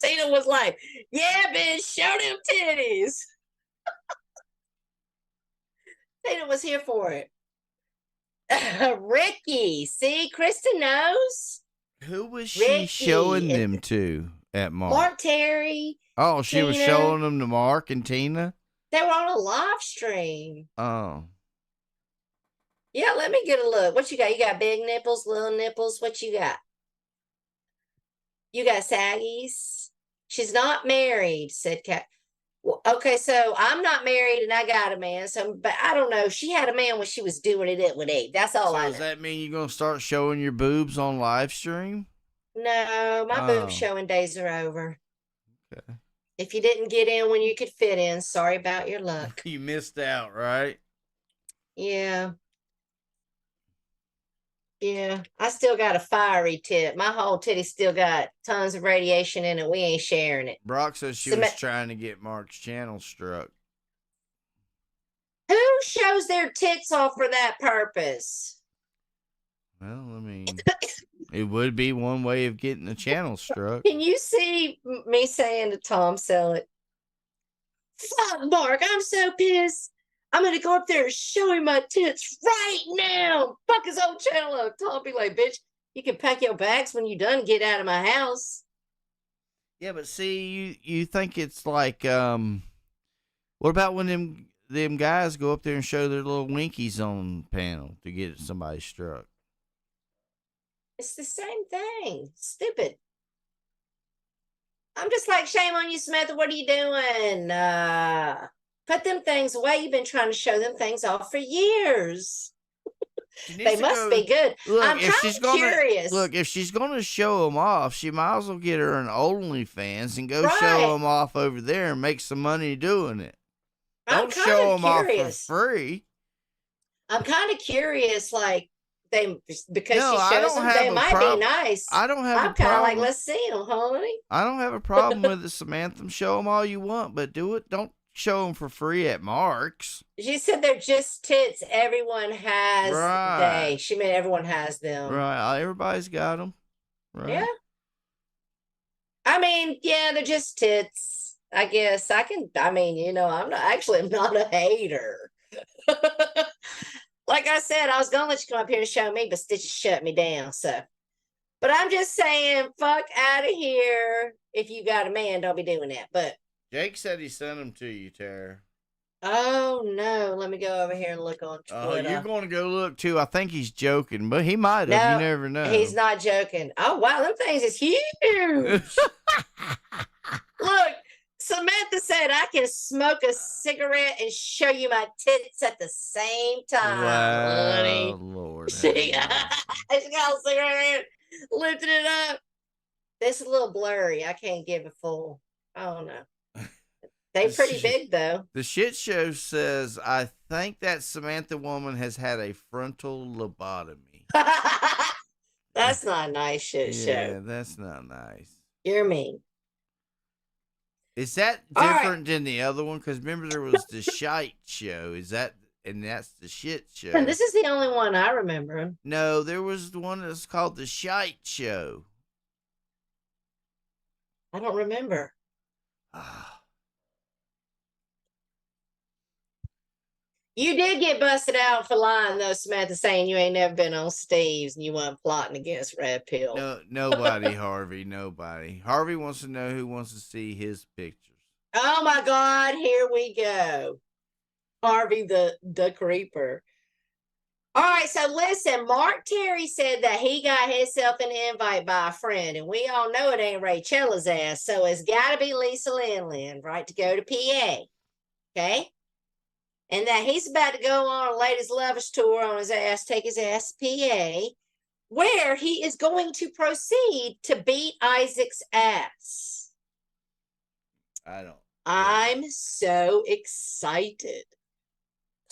Tina was like, "Yeah, bitch, show them titties." Tina was here for it. Ricky, see, Krista knows. Who was she Ricky. showing them to at Mark? Mark Terry. Oh, she was Tina. showing them to Mark and Tina? They were on a live stream. Oh. Yeah, let me get a look. What you got? You got big nipples, little nipples. What you got? You got saggies. She's not married, said Cat. Well, okay, so I'm not married and I got a man. So, but I don't know. She had a man when she was doing it with Abe. That's all So I know. does that mean you're going to start showing your boobs on live stream? No, my boob showing days are over. Okay. If you didn't get in when you could fit in, sorry about your luck. You missed out, right? Yeah. Yeah, I still got a fiery tip. My whole titty still got tons of radiation in it. We ain't sharing it. Brock says she was trying to get Mark's channel struck. Who shows their tits off for that purpose? Well, I mean, it would be one way of getting the channel struck. Can you see me saying to Tom Selleck, "Fuck Mark, I'm so pissed. I'm gonna go up there and show him my tits right now. Fuck his whole channel up." Tom be like, "Bitch, you can pack your bags when you're done. Get out of my house." Yeah, but see, you think it's like, what about when them guys go up there and show their little winkies on panel to get somebody struck? It's the same thing. Stupid. I'm just like, shame on you, Samantha. What are you doing? Put them things away. You've been trying to show them things off for years. They must be good. Look, I'm kind of curious. Look, if she's gonna show them off, she might as well get her an OnlyFans and go Right. show them off over there and make some money doing it. I'm Don't kind show of them off curious. for free. I'm kind of curious, like because No, she I shows don't them, have they a might prob- be nice. I don't have I'm a kind of problem. like, let's see them, honey. I don't have a problem with it, Samantha. Show them all you want, but do it. Don't show them for free at Mark's. She said they're just tits. Everyone has Right. She meant everyone has them. Right. Everybody's got them. Right. Yeah. I mean, yeah, they're just tits. I guess I mean, you know, I'm not a hater. Like I said, I was gonna let you come up here and show me, but Stitches shut me down. So, but I'm just saying, fuck out of here. If you got a man, don't be doing that. But Jake said he sent them to you, Tara. oh no, let me go over here and look on Twitter. Oh, you're going to go look too. I think he's joking, but he might have. No, You never know. He's not joking. Oh wow, them things is huge. Look, Samantha said I can smoke a cigarette and show you my tits at the same time. Wow, Honey. Lord. She got a cigarette, lifted it up. This is a little blurry. I can't give a full. I don't know. They pretty big though. The shit show says, I think that Samantha woman has had a frontal lobotomy. That's not a nice shit show. Yeah, that's not nice. You're mean. Is that All right. different than the other one? Because remember there was the shite show. And that's the shit show. And this is the only one I remember. No, there was the one that's called the shite show. I don't remember. You did get busted out for lying, though, Samantha, saying you ain't never been on Steve's and you weren't plotting against Red Pill. No, nobody, Harvey, nobody. Harvey wants to know who wants to see his pictures. Oh my God, here we go. Harvey the creeper. All right, so listen, Mark Terry said that he got himself an invite by a friend, and we all know it ain't Rachel's ass, so it's got to be Lisa Lin, right, to go to PA, okay? And that he's about to go on a ladies' lovers tour on his ass, take his ass to PA, where he is going to proceed to beat Isaac's ass. I don't. I'm so excited.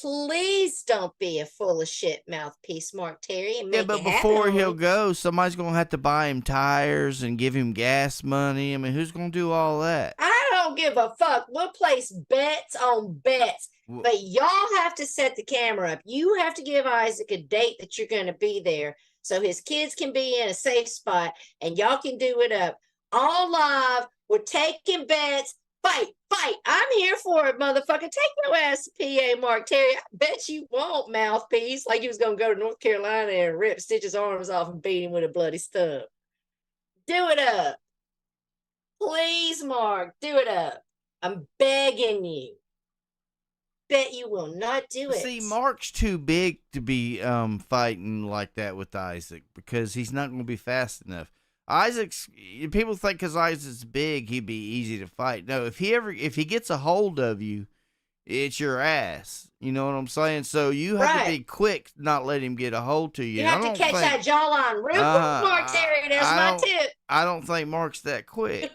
Please don't be a full of shit mouthpiece, Mark Terry, and Yeah, make but it happen. before on he'll me. go, somebody's gonna have to buy him tires and give him gas money. I mean, who's gonna do all that? I don't give a fuck. We'll place bets on bets. Well, But y'all have to set the camera up. You have to give Isaac a date that you're going to be there so his kids can be in a safe spot and y'all can do it up. All live. We're taking bets. Fight, fight. I'm here for it, motherfucker. Take your ass to PA, Mark Terry. I bet you won't, mouthpiece. Like you was going to go to North Carolina and rip Stitch's arms off and beat him with a bloody stub. Do it up. Please, Mark, do it up. I'm begging you. Bet you will not do it. see, Mark's too big to be fighting like that with Isaac because he's not gonna be fast enough. Isaac's people think because Isaac's big, he'd be easy to fight. No, if he gets a hold of you, it's your ass. You know what I'm saying? So you have to be quick, not let him get a hold to you. You have to catch that jawline real quick, Mark Terry. There's my tip. I don't think Mark's that quick.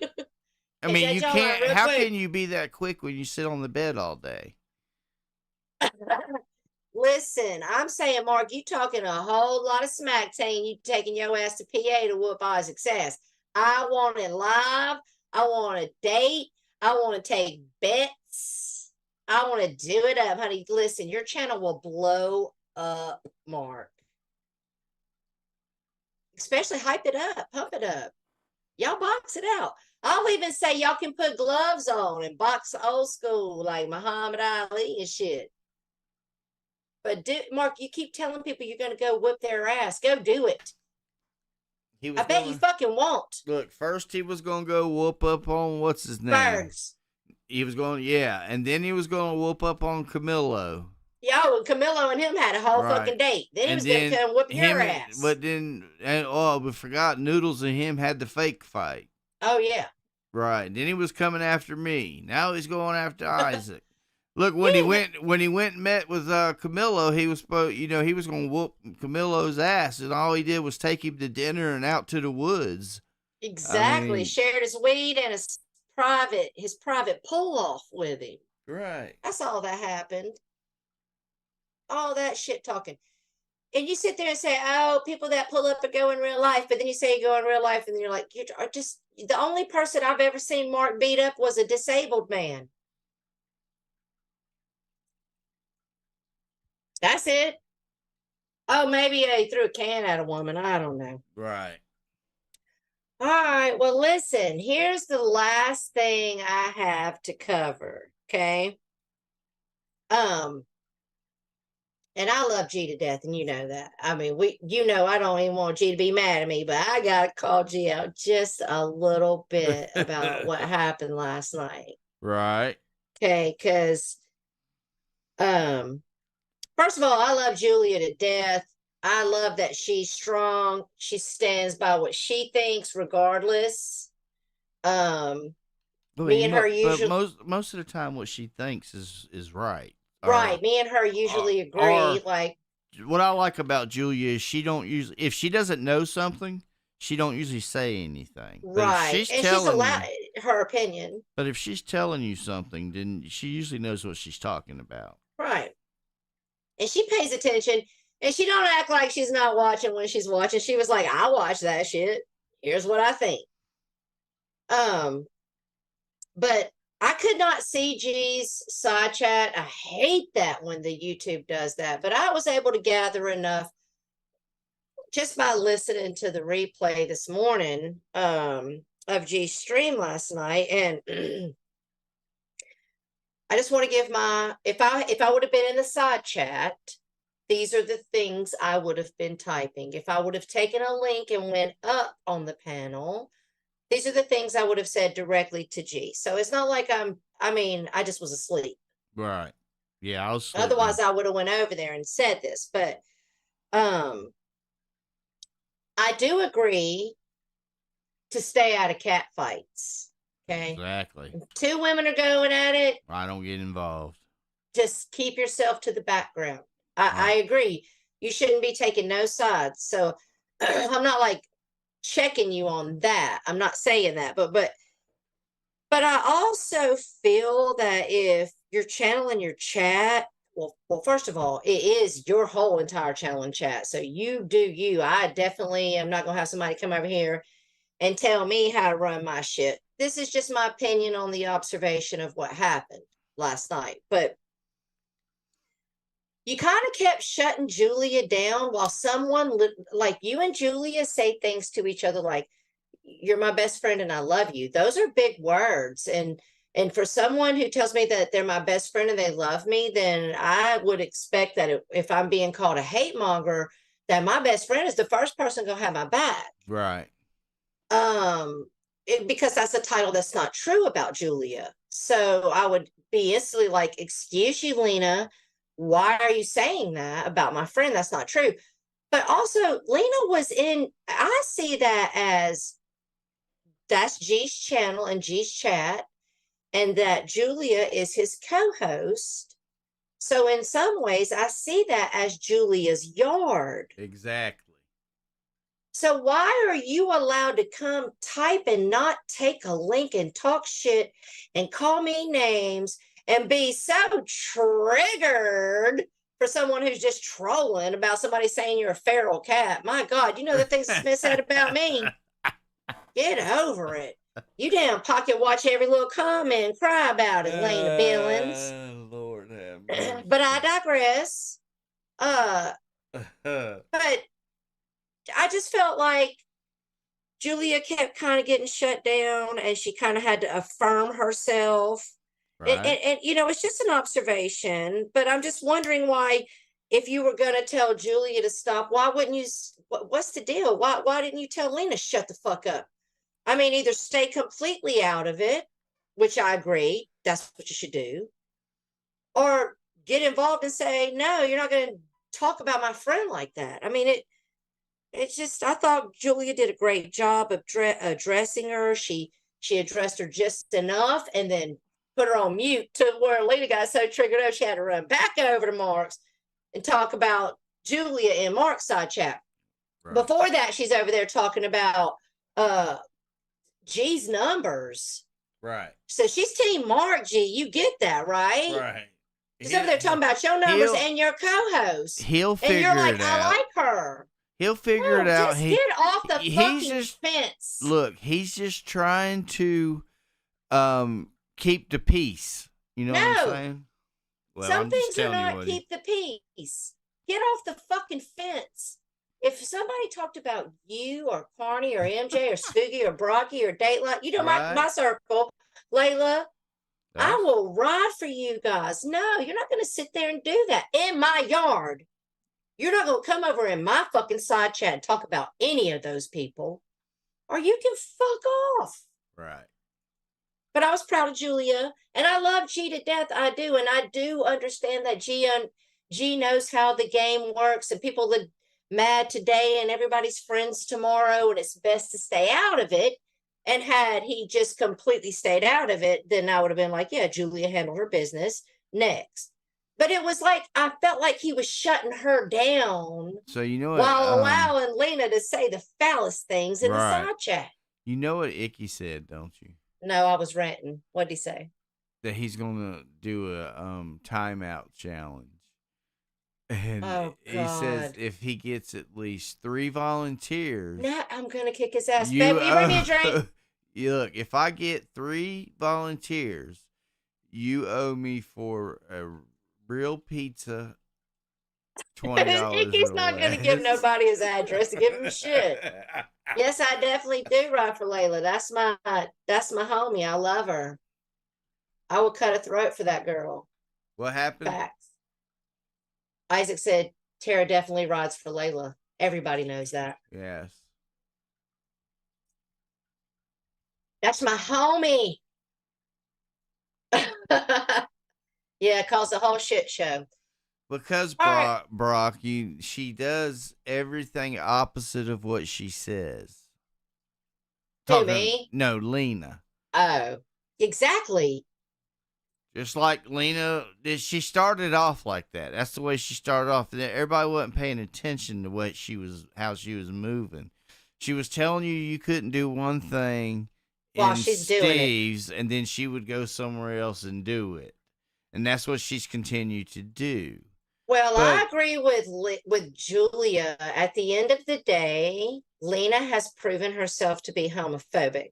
I Catch mean, that you jawline can't. real How quick. can you be that quick when you sit on the bed all day? Listen, I'm saying, Mark, you talking a whole lot of smack saying you taking your ass to PA to whoop Isaac's ass. I want it live. I want a date. I want to take bets. I want to do it up, honey. Listen, your channel will blow up, Mark. Especially hype it up, pump it up. Y'all box it out. I'll even say y'all can put gloves on and box old school like Muhammad Ali and shit. But Mark, you keep telling people you're going to go whip their ass. Go do it. I bet you fucking won't. Look, first he was going to go whoop up on what's his name? Bergs. He was going, yeah, and then he was going to whoop up on Camilo. Yeah, well, Camilo and him had a whole fucking date. Then he was going to come whoop your ass. But then, we forgot Noodles and him had the fake fight. Oh, yeah. Right. Then he was coming after me. Now he's going after Isaac. Look, when he went and met with Camilo, he was he was going to whoop Camilo's ass, and all he did was take him to dinner and out to the woods. Exactly. I mean, shared his weed and his private pull off with him. Right. That's all that happened. All that shit talking. And you sit there and say, oh, people that pull up and go in real life, but then you say you go in real life, and then you're like, you're just the only person I've ever seen Mark beat up was a disabled man. That's it. Oh, maybe he threw a can at a woman. I don't know. Right. All right. Well, listen, here's the last thing I have to cover. Okay. And I love G to death, and you know that. I mean, I don't even want G to be mad at me, but I gotta call G out just a little bit about what happened last night. Right. Okay, because first of all, I love Julia to death. I love that she's strong. She stands by what she thinks, regardless. Me and her usually, but most of the time, what she thinks is right. Right. Me and her usually agree. Like, what I like about Julia is if she doesn't know something, she don't usually say anything. Right. She's allowed her opinion. But if she's telling you something, then she usually knows what she's talking about. Right. And she pays attention, and she don't act like she's not watching when she's watching. She was like, I watch that shit. Here's what I think. But I could not see G's side chat. I hate that when the YouTube does that, but I was able to gather enough just by listening to the replay this morning of G's stream last night. And I just want to give if I would have been in the side chat, these are the things I would have been typing. If I would have taken a link and went up on the panel, these are the things I would have said directly to G. So it's not like I just was asleep. Right. Yeah, I was sleeping. Otherwise, I would have went over there and said this. But I do agree to stay out of cat fights. Okay. Exactly. If 2 women are going at it, I don't get involved. Just keep yourself to the background. I agree. You shouldn't be taking no sides. So I'm not like checking you on that. I'm not saying that, but But I also feel that if you're channeling your chat, well, first of all, it is your whole entire channel and chat. So you do you. I definitely am not gonna have somebody come over here and tell me how to run my shit. This is just my opinion on the observation of what happened last night. But you kind of kept shutting Julia down while someone like you and Julia say things to each other like, you're my best friend and I love you. Those are big words. And for someone who tells me that they're my best friend and they love me, then I would expect that if I'm being called a hate monger, that my best friend is the first person gonna have my back. Right. Because that's a title that's not true about Julia. So I would be instantly like, excuse you, Lena, why are you saying that about my friend? That's not true. But also, I see that as that's G's channel and G's chat, and that Julia is his co-host. So in some ways, I see that as Julia's yard. Exactly. So why are you allowed to come type and not take a link and talk shit and call me names and be so triggered for someone who's just trolling about somebody saying you're a feral cat? My God, you know the things Smith said about me? Get over it. You damn pocket watch every little comment and cry about it, Lena Billings. Lord have mercy. But I digress. But I just felt like Julia kept kind of getting shut down and she kind of had to affirm herself. Right. And you know, it's just an observation, but I'm just wondering why, if you were going to tell Julia to stop, why wouldn't you? What's the deal? Why didn't you tell Lena shut the fuck up? I mean, either stay completely out of it, which I agree, that's what you should do, or get involved and say, no, you're not going to talk about my friend like that. I mean, it's just, I thought Julia did a great job of addressing her. She addressed her just enough and then put her on mute to where Lena got so triggered up she had to run back over to Mark's and talk about Julia in Mark's side chat. Right. Before that, she's over there talking about G's numbers. Right. So she's team Mark, G. You get that, right? Right. She's over there talking about your numbers and your co-host. He'll figure it out. And you're like, I like her. He'll figure it out. Just get off the fucking fence. Look, he's just trying to keep the peace. You know what I'm saying? Well, some things are not keep the peace. Get off the fucking fence. If somebody talked about you or Carney or MJ or Spooky or Brocky or Dateline, you know, my circle, Layla, I will ride for you guys. No, you're not going to sit there and do that in my yard. You're not going to come over in my fucking side chat and talk about any of those people, or you can fuck off. Right. But I was proud of Julia, and I love G to death. I do, and I do understand that G knows how the game works, and people that mad today and everybody's friends tomorrow, and it's best to stay out of it. And had he just completely stayed out of it, then I would have been like, yeah, Julia handled her business. Next. But it was like, I felt like he was shutting her down. So you know what? While allowing Lena to say the foulest things in the side chat. You know what Icky said, don't you? No, I was ranting. What did he say? That he's gonna do a timeout challenge. And he says if he gets at least 3 volunteers. Nah, I'm gonna kick his ass. Baby, will you bring me a drink? Look, if I get 3 volunteers, you owe me for a real pizza $20. He's not going to give nobody his address to give him shit. Yes, I definitely do ride for Layla. That's my homie. I love her. I will cut a throat for that girl. What happened? Facts. Isaac said Tara definitely rides for Layla. Everybody knows that. Yes. That's my homie. Yeah, cause the whole shit show. Because Brock, she does everything opposite of what she says. To me? No, Lena. Oh, exactly. Just like Lena, she started off like that. That's the way she started off. Everybody wasn't paying attention to how she was moving. She was telling you couldn't do one thing, While in she's doing it. Steve's, and then she would go somewhere else and do it, and that's what she's continued to do. Well, I But agree with Julia. At the end of the day, Lena has proven herself to be homophobic.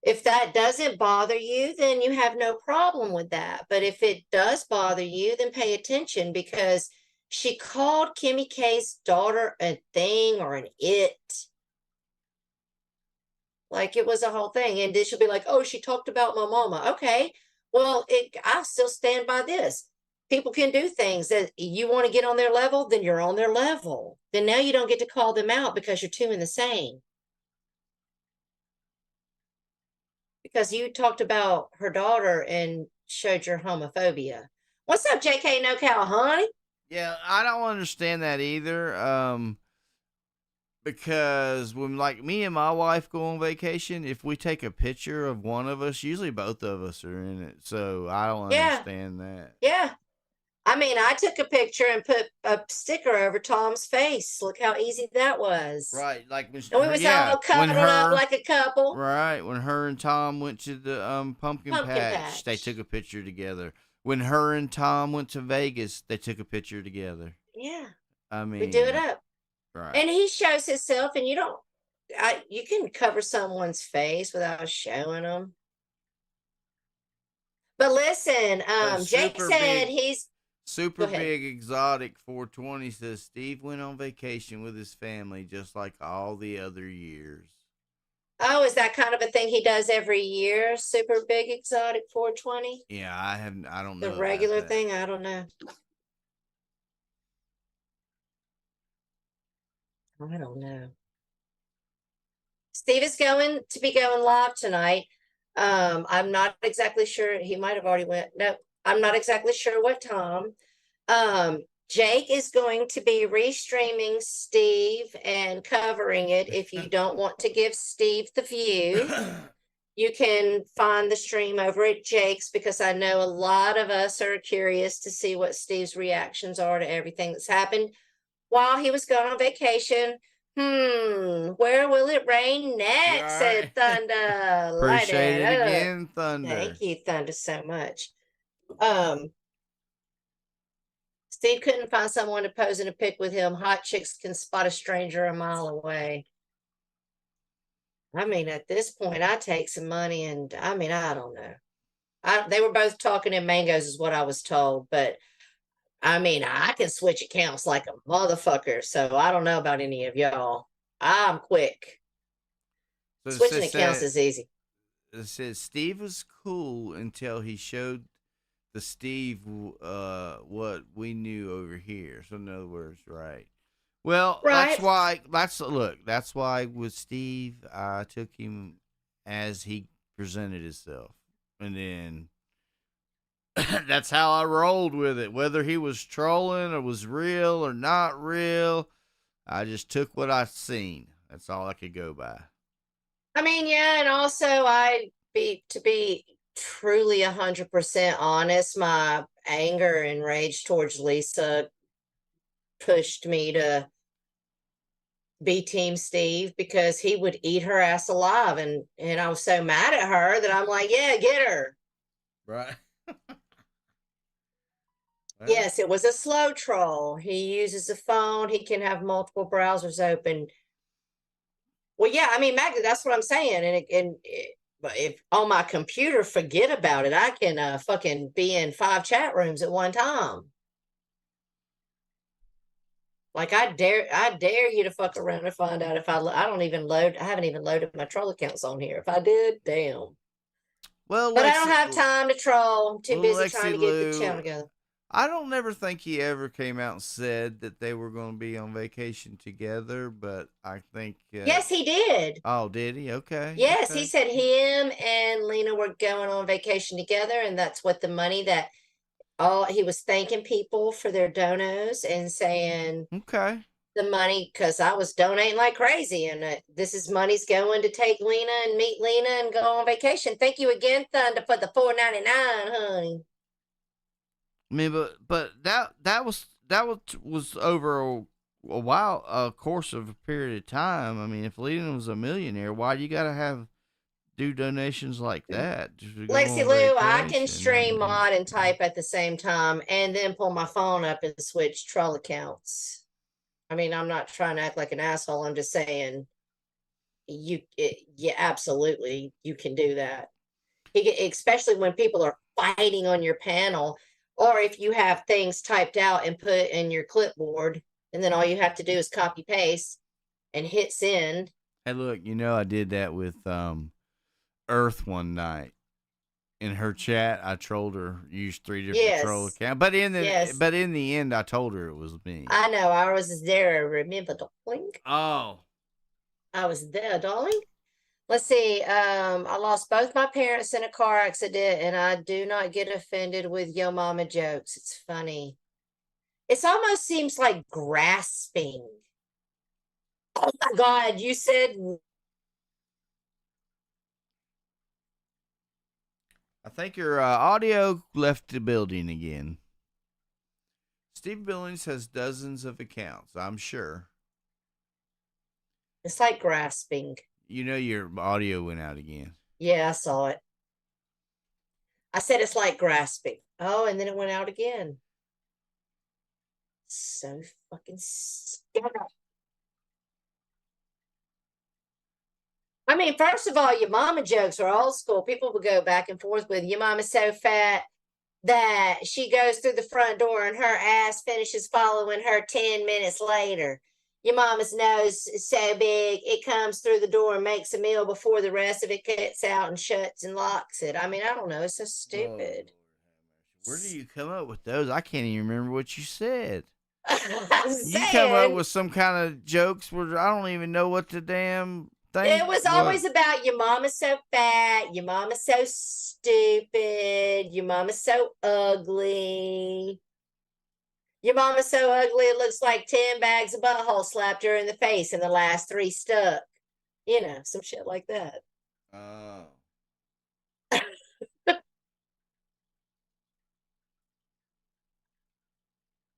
If that doesn't bother you, then you have no problem with that. But if it does bother you, then pay attention because she called Kimmy K's daughter a thing or an it. Like it was a whole thing. And then she'll be like, oh, she talked about my mama. Okay. Well, I still stand by this. People can do things that you want to get on their level, then you're on their level. Then now you don't get to call them out because you're two in the same. Because you talked about her daughter and showed your homophobia. What's up, JK No Cow, honey? yeah, I don't understand that either. Because when like me and my wife go on vacation, if we take a picture of one of us, usually both of us are in it. So I don't Yeah. understand that. Yeah. I mean, I took a picture and put a sticker over Tom's face. Look how easy that was. Right, like when And we was all cuddled up like a couple. right when her and Tom went to the pumpkin patch, they took a picture together. When her and Tom went to Vegas, they took a picture together. Yeah. I mean, We do it up. right. And he shows himself, and you can cover someone's face without showing them. But listen, Jake said he's super big exotic 420 says Steve went on vacation with his family just like all the other years. Oh, is that kind of a thing he does every year? Super big exotic 420? Yeah, I don't know. The regular thing? I don't know. I don't know. Steve is going to be going live tonight. I'm not exactly sure. He might have already went. No, I'm not exactly sure what time. Jake is going to be restreaming Steve and covering it. If you don't want to give Steve the view, you can find the stream over at Jake's because I know a lot of us are curious to see what Steve's reactions are to everything that's happened while he was gone on vacation. Where will it rain next? Said Thunder. Appreciate it again, Thunder. Thank you, Thunder, so much. Steve couldn't find someone to pose in a pic with him. Hot chicks can spot a stranger a mile away. I mean, at this point, I take some money and I mean, I don't know. They were both talking in mangoes is what I was told, but I mean, I can switch accounts like a motherfucker. So I don't know about any of y'all. I'm quick. So switching accounts is easy. It says Steve was cool until he showed the Steve what we knew over here. So in other words, right. Well, right. that's why with Steve, I took him as he presented himself. And then that's how I rolled with it. Whether he was trolling or was real or not real, I just took what I seen. That's all I could go by. I mean, yeah, and also to be truly 100% honest, my anger and rage towards Lisa pushed me to be Team Steve because he would eat her ass alive, and I was so mad at her that I'm like, yeah, get her. Right. Well, yes, it was a slow troll. He uses a phone. He can have multiple browsers open. Well, yeah, I mean, Magda, that's what I'm saying. But if on my computer, forget about it. I can fucking be in 5 chat rooms at one time. Like I dare you to fuck around and find out if I haven't even loaded my troll accounts on here. If I did, damn. Well, but I don't have time to troll. I'm too busy trying to get the channel together. I don't never think he ever came out and said that they were going to be on vacation together, but I think yes, he did. Oh, did he? Okay. Yes, okay. He said him and Lena were going on vacation together, and that's what the money that he was thanking people for their donos and saying okay the money because I was donating like crazy, and this is money's going to take Lena and meet Lena and go on vacation. Thank you again, Thunder, for the $4.99, honey. I mean, but that was over a while, a course of a period of time. I mean, if Lena was a millionaire, why do you got to have do donations like that. Just to go Lexi on Lou, I can vacation. stream mod and type at the same time and then pull my phone up and switch troll accounts. I mean, I'm not trying to act like an asshole. I'm just saying yeah, absolutely, you can do that. Especially when people are fighting on your panel, or if you have things typed out and put in your clipboard, and then all you have to do is copy paste and hit send. Hey, look, I did that with Earth one night. In her chat, I trolled her, used 3 different troll Yes. accounts. But in Yes. the end, I told her it was me. I know. I was there. Remember, darling? Oh. I was there, darling. Let's see. I lost both my parents in a car accident, and I do not get offended with yo mama jokes. It's funny. It almost seems like grasping. Oh my God, you said. I think your audio left the building again. Steve Billings has dozens of accounts, I'm sure. It's like grasping. Your audio went out again. Yeah, I saw it. I said it's like grasping. Oh, and then it went out again. So fucking stupid. I mean, first of all, your mama jokes are old school. People will go back and forth with your mama's so fat that she goes through the front door and her ass finishes following her 10 minutes later. Your mama's nose is so big, it comes through the door and makes a meal before the rest of it gets out and shuts and locks it. I mean, I don't know. It's so stupid. Where do you come up with those? I can't even remember what you said. I'm You come up saying, with some kind of jokes where I don't even know what the damn thing it was always about your mama's so fat, your mama's so stupid, your mama's so ugly. Your mama's so ugly it looks like 10 bags of butthole slapped her in the face and the last 3 stuck. Some shit like that. Oh.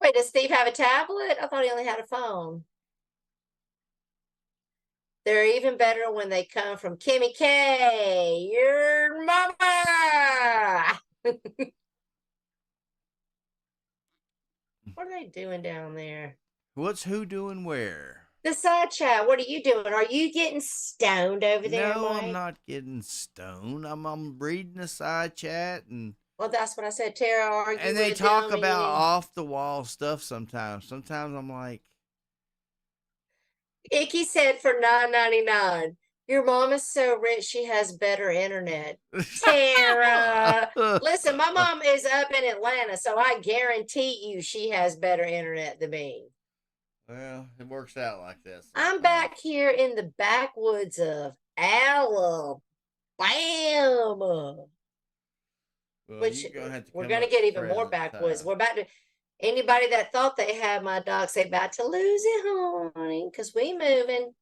Wait, does Steve have a tablet? I thought he only had a phone. They're even better when they come from Kimmy K. Your mama. What are they doing down there? What's who doing where? The side chat. What are you doing? Are you getting stoned over there, No, Mike? I'm not getting stoned. I'm reading the side chat Well, that's what I said. Tara argued and they with talk them, about and off the wall stuff sometimes. Sometimes I'm like, Icky said for $9.99. Your mom is so rich she has better internet. Tara, listen, my mom is up in Atlanta, so I guarantee you she has better internet than me. Well, it works out like that. I'm back here in the backwoods of Alabama. Well, Which you're gonna have to we're come going to up get with even more present backwoods. time. We're about to, anybody that thought they had my dogs, they about to lose it, honey, because we moving.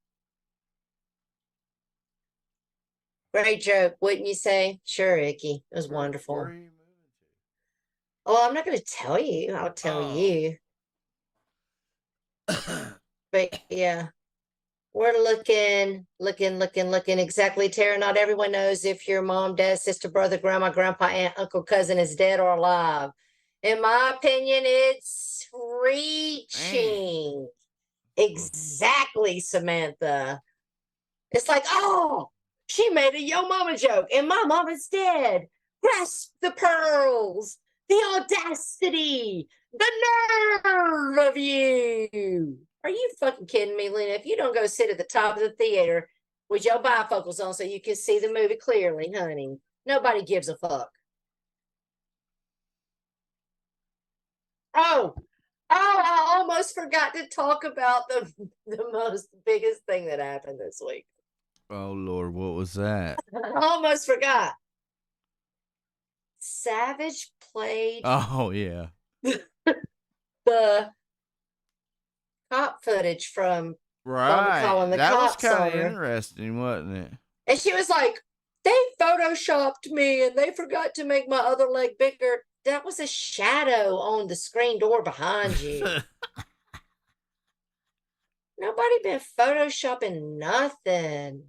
Great joke, wouldn't you say? Sure, Icky. It was wonderful. Where are you moving Oh, I'm not going to tell you. I'll tell Oh. you. to? But yeah, we're looking exactly, Tara. Not everyone knows if your mom, dad, sister, brother, grandma, grandpa, aunt, uncle, cousin is dead or alive. In my opinion, it's reaching. Exactly, Samantha. It's like, oh, she made a yo mama joke and my mama's dead. Grasp the pearls, the audacity, the nerve of you. Are you fucking kidding me, Lena? If you don't go sit at the top of the theater with your bifocals on so you can see the movie clearly, honey, nobody gives a fuck. Oh, I almost forgot to talk about the most biggest thing that happened this week. Oh Lord, what was that? I almost forgot. Savage played Oh yeah. the cop footage from Right. calling the That was cops kind on of her. interesting, wasn't it? And she was like, they photoshopped me and they forgot to make my other leg bigger. That was a shadow on the screen door behind you. Nobody been photoshopping nothing.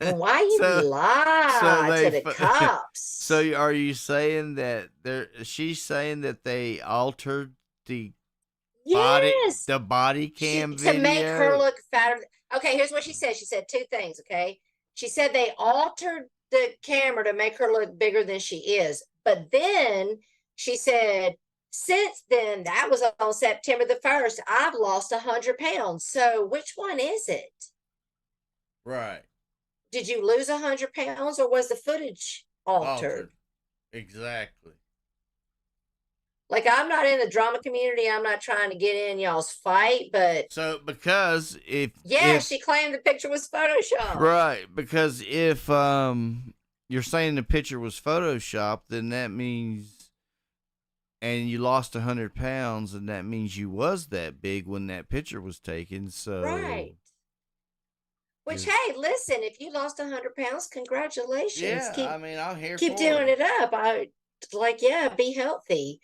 Well, why you So lie they to the f- cops? so are you saying that she's saying that they altered the Yes. body cam To make her video? look fatter. Okay, here's what she said. She said two things. Okay. She said they altered the camera to make her look bigger than she is. But then she said, since then, that was on September the 1st, I've lost 100 pounds. So which one is it? Right. Did you lose 100 pounds or was the footage altered? Exactly. Like, I'm not in the drama community. I'm not trying to get in y'all's fight, but So because yeah, if she claimed the picture was Photoshop. right, because if you're saying the picture was photoshopped, then that means, and you lost 100 pounds, and that means you was that big when that picture was taken. So Right. Which, is- hey, listen, if you lost 100 pounds, congratulations. yeah, I mean, I'm here Keep for doing it up. I like, yeah, be healthy.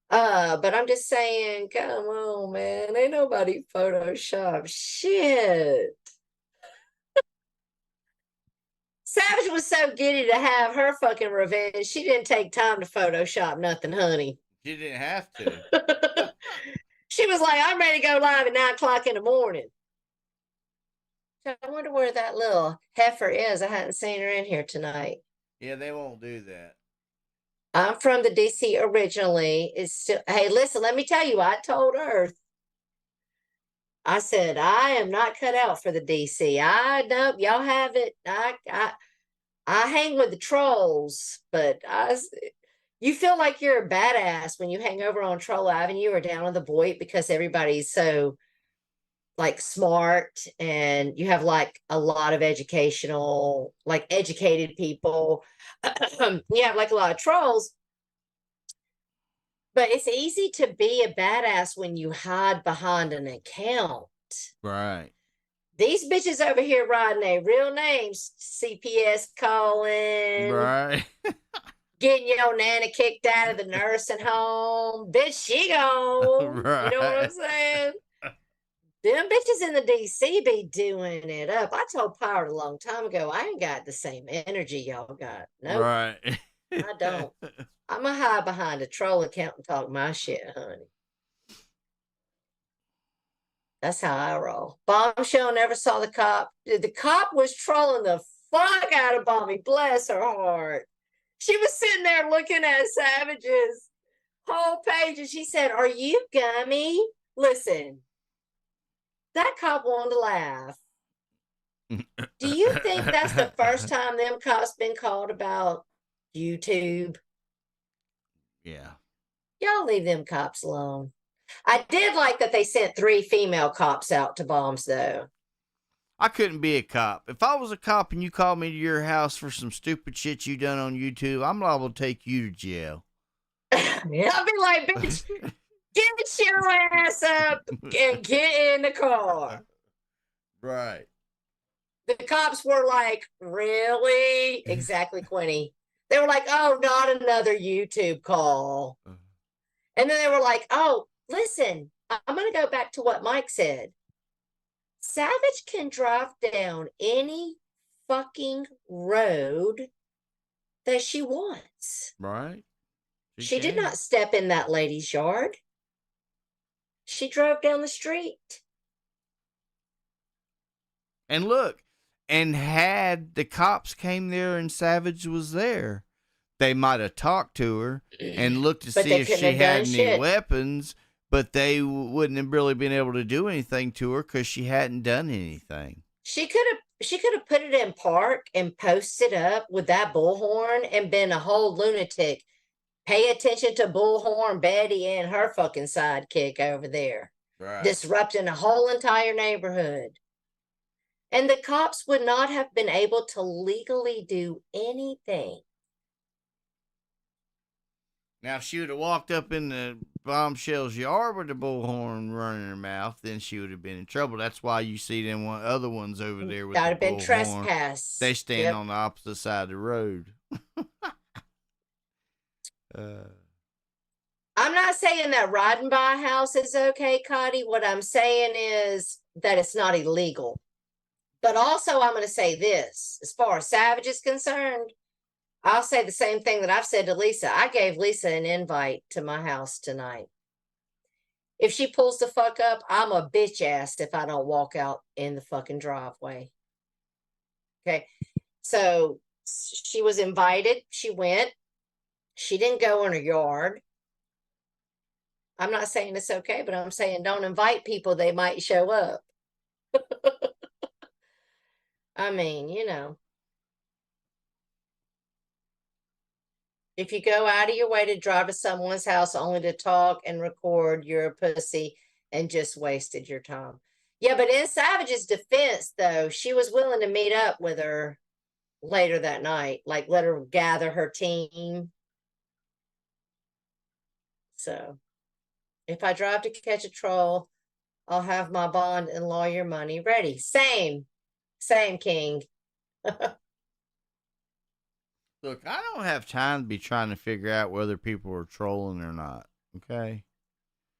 But I'm just saying, come on, man. Ain't nobody Photoshop shit. Savage was so giddy to have her fucking revenge. She didn't take time to Photoshop nothing, honey. You didn't have to. She was like, I'm ready to go live at 9 o'clock in the morning. I wonder where that little heifer is. I hadn't seen her in here tonight. Yeah, they won't do that. I'm from the DC originally. It's still, hey, listen, let me tell you, I told her, I said, I am not cut out for the DC. I know y'all have it. I hang with the trolls, but you feel like you're a badass when you hang over on Troll Avenue or down on the Boyd because everybody's so like smart and you have like a lot of educational, like educated people. You have like a lot of trolls, but it's easy to be a badass when you hide behind an account. Right. These bitches over here riding their real names, CPS calling, Right. getting your nana kicked out of the nursing home. Bitch, she gone. Right. You know what I'm saying? Them bitches in the DC be doing it up. I told Pirate a long time ago, I ain't got the same energy y'all got. No, nope, Right. I don't. I'm a hide behind a troll account and talk my shit, honey. That's how I roll. Bombshell never saw the cop. The cop was trolling the fuck out of Bomby. Bless her heart. She was sitting there looking at Savage's whole page and she said, "Are you gummy?" Listen, that cop wanted to laugh. Do you think that's the first time them cops been called about YouTube? Yeah. Y'all leave them cops alone. I did like that they sent 3 female cops out to bombs, though. I couldn't be a cop. If I was a cop and you called me to your house for some stupid shit you done on YouTube, I'm liable to take you to jail. I'll be like, bitch, get your ass up and get in the car. Right. The cops were like, really? Exactly, Quinny. They were like, oh, not another YouTube call. And then they were like, oh, listen, I'm going to go back to what Mike said. Savage can drive down any fucking road that she wants. Right. She did not step in that lady's yard. She drove down the street. And look, and had the cops came there and Savage was there, they might have talked to her and looked to But see they if couldn't she have had done any shit. weapons, but they wouldn't have really been able to do anything to her because she hadn't done anything. She could have put it in park and posted up with that bullhorn and been a whole lunatic. Pay attention to Bullhorn Betty and her fucking sidekick over there. Right. Disrupting a whole entire neighborhood. And the cops would not have been able to legally do anything. Now, if she would have walked up in the bombshell's yard with the bullhorn running her mouth, then she would have been in trouble. That's why you see them other ones over there with That would the have been bullhorn. trespass. They stand on the opposite side of the road. I'm not saying that riding by a house is okay, Cotty. What I'm saying is that it's not illegal. But also, I'm going to say this as far as Savage is concerned, I'll say the same thing that I've said to Lisa. I gave Lisa an invite to my house tonight. If she pulls the fuck up, I'm a bitch ass if I don't walk out in the fucking driveway. Okay. So she was invited. She went. She didn't go in her yard. I'm not saying it's okay, but I'm saying don't invite people. They might show up. I mean, if you go out of your way to drive to someone's house only to talk and record, you're a pussy and just wasted your time. Yeah, but in Savage's defense, though, she was willing to meet up with her later that night, like let her gather her team. So if I drive to catch a troll, I'll have my bond and lawyer money ready. Same, King. Look, I don't have time to be trying to figure out whether people are trolling or not. Okay.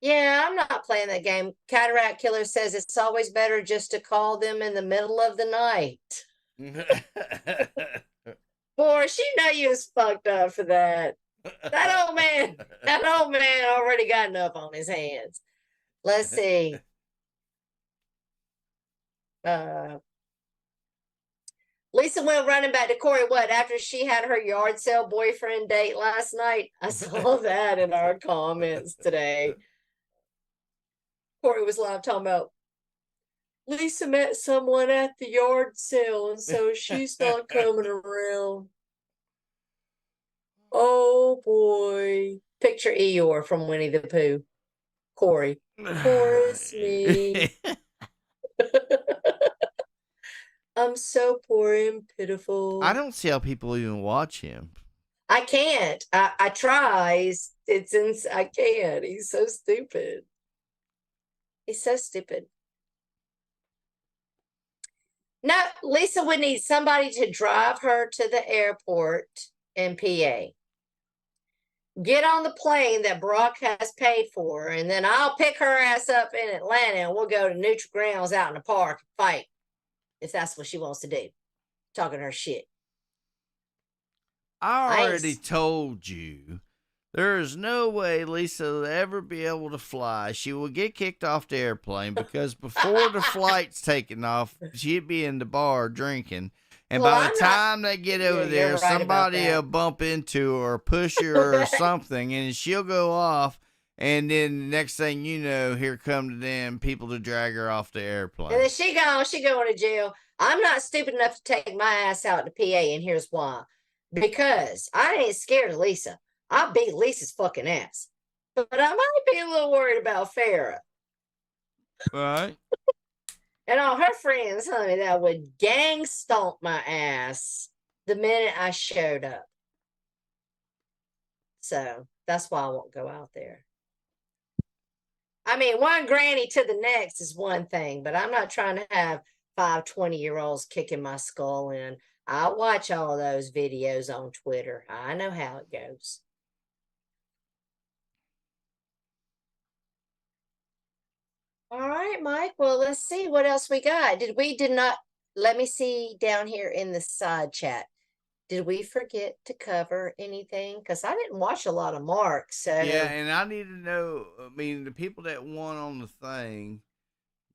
Yeah, I'm not playing that game. Cataract Killer says it's always better just to call them in the middle of the night. Boy, she know you was fucked up for that. That old man already got enough on his hands. Let's see. Lisa went running back to Corey. What, after she had her yard sale boyfriend date last night? I saw that in our comments today. Corey was live talking about Lisa met someone at the yard sale, and so she's not coming around. Oh boy. Picture Eeyore from Winnie the Pooh. Corey. Chorus me. I'm so poor and pitiful. I don't see how people even watch him. I can't. I try. I can't. He's so stupid. He's so stupid. No, Lisa would need somebody to drive her to the airport in PA. Get on the plane that Brock has paid for, and then I'll pick her ass up in Atlanta and we'll go to neutral grounds out in the park and fight. If that's what she wants to do. Talking her shit. I already told you there is no way Lisa will ever be able to fly. She will get kicked off the airplane because before the flight's taken off, she'd be in the bar drinking. And by the time they get over there, somebody will bump into her or push her or something, and she'll go off. And then the next thing you know, here come to them people to drag her off the airplane. And then she going to jail. I'm not stupid enough to take my ass out to PA, and here's why. Because I ain't scared of Lisa. I'll beat Lisa's fucking ass. But I might be a little worried about Farrah. Right. And all her friends, honey, that would gang stomp my ass the minute I showed up. So that's why I won't go out there. I mean, one granny to the next is one thing, but I'm not trying to have 5 20-year-olds kicking my skull in. I watch all those videos on Twitter. I know how it goes. All right, Mike. Well, let's see what else we got. Let me see down here in the side chat. Did we forget to cover anything? Because I didn't watch a lot of Mark. So yeah, and I need to know. I mean, the people that won on the thing,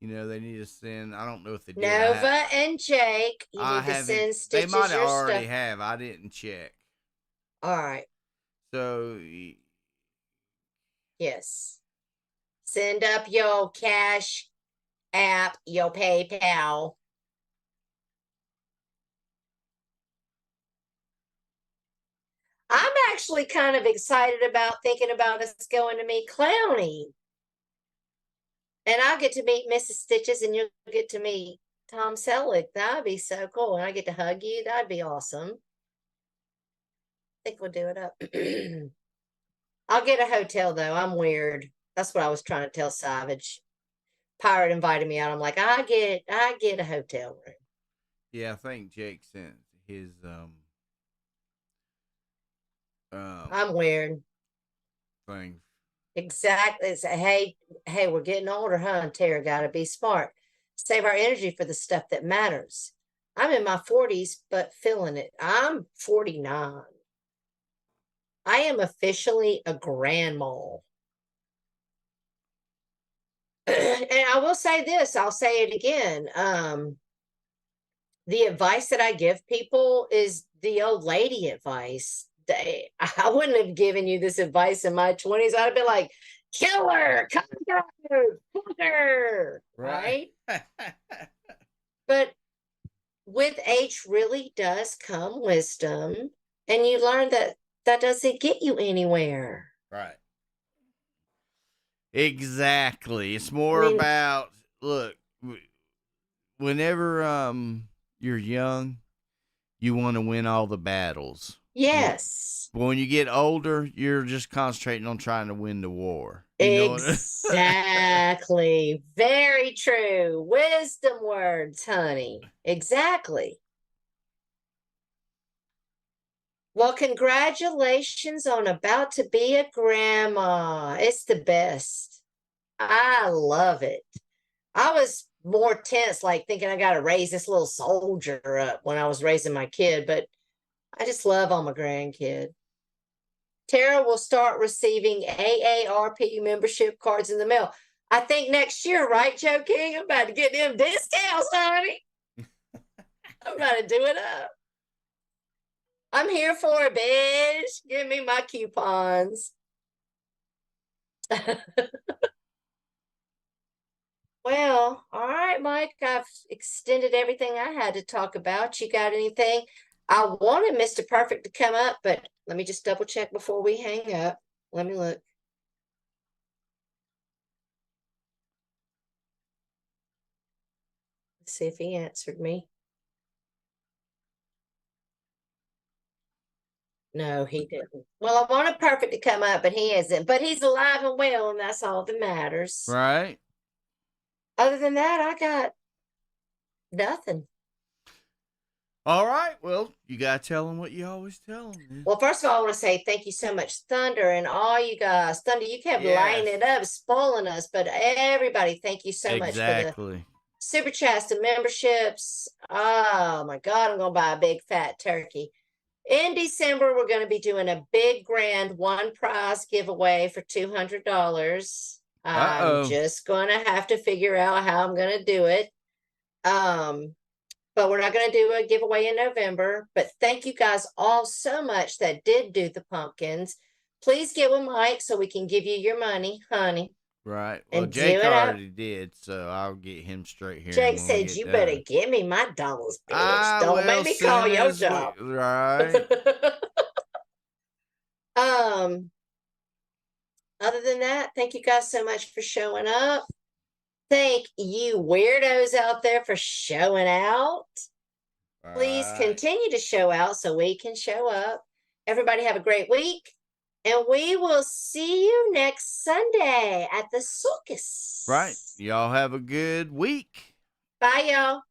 they need to send. I don't know if they did. Nova and Jake, you need to send Stitches. They might have already stuff. have. I didn't check. All right. So yes, send up your Cash App, your PayPal. I'm actually kind of excited about thinking about us going to meet Clowny. And I'll get to meet Mrs. Stitches and you'll get to meet Tom Selleck. That'd be so cool. And I get to hug you. That'd be awesome. I think we'll do it up. I'll get a hotel though. I'm weird. That's what I was trying to tell Savage. Pirate invited me out. I'm like, I get a hotel room. Yeah, I think Jake sent his I'm weird. Thing. Exactly. It's, hey, we're getting older, huh? Tara, gotta be smart. Save our energy for the stuff that matters. I'm in my 40s, but feeling it. I'm 49. I am officially a grandma. And I will say this, I'll say it again. The advice that I give people is the old lady advice. I wouldn't have given you this advice in my 20s. I'd have been like, kill her, conquer, conquer, right? But with age really does come wisdom, and you learn that that doesn't get you anywhere. Right. Exactly. It's more about, look, whenever you're young, you want to win all the battles. Yes. But when you get older, you're just concentrating on trying to win the war. You know exactly. Very true. Wisdom words, honey. Exactly. Well, congratulations on about to be a grandma. It's the best. I love it. I was more tense, like thinking I got to raise this little soldier up when I was raising my kid, but I just love all my grandkid. Tara will start receiving AARP membership cards in the mail. I think next year, right, Joe King? I'm about to get them discounts, honey. I'm about to do it up. I'm here for it, bitch. Give me my coupons. Well, all right, Mike. I've extended everything I had to talk about. You got anything? I wanted Mr. Perfect to come up, but let me just double check before we hang up. Let me look. Let's see if he answered me. No, he didn't. Well, I wanted Perfect to come up, but he isn't. But he's alive and well, and that's all that matters. Right. Other than that, I got nothing. All right. Well, you got to tell them what you always tell them. Man. Well, first of all, I want to say thank you so much, Thunder, and all you guys. Thunder, you kept lining it up, spoiling us. But everybody, thank you so much for the super chats and memberships. Oh, my God, I'm going to buy a big fat turkey. In December, we're going to be doing a big, grand one prize giveaway for $200. I'm just going to have to figure out how I'm going to do it. But we're not going to do a giveaway in November. But thank you guys all so much that did do the pumpkins. Please get with Mike so we can give you your money, honey. Right. Well, Jake already did, so I'll get him straight here. Jake said, you better give me my dollars, bitch. Don't make me call your job. Right. Other than that, thank you guys so much for showing up. Thank you weirdos out there for showing out. Please continue to show out so we can show up. Everybody have a great week. And we will see you next Sunday at the circus. Right. Y'all have a good week. Bye, y'all.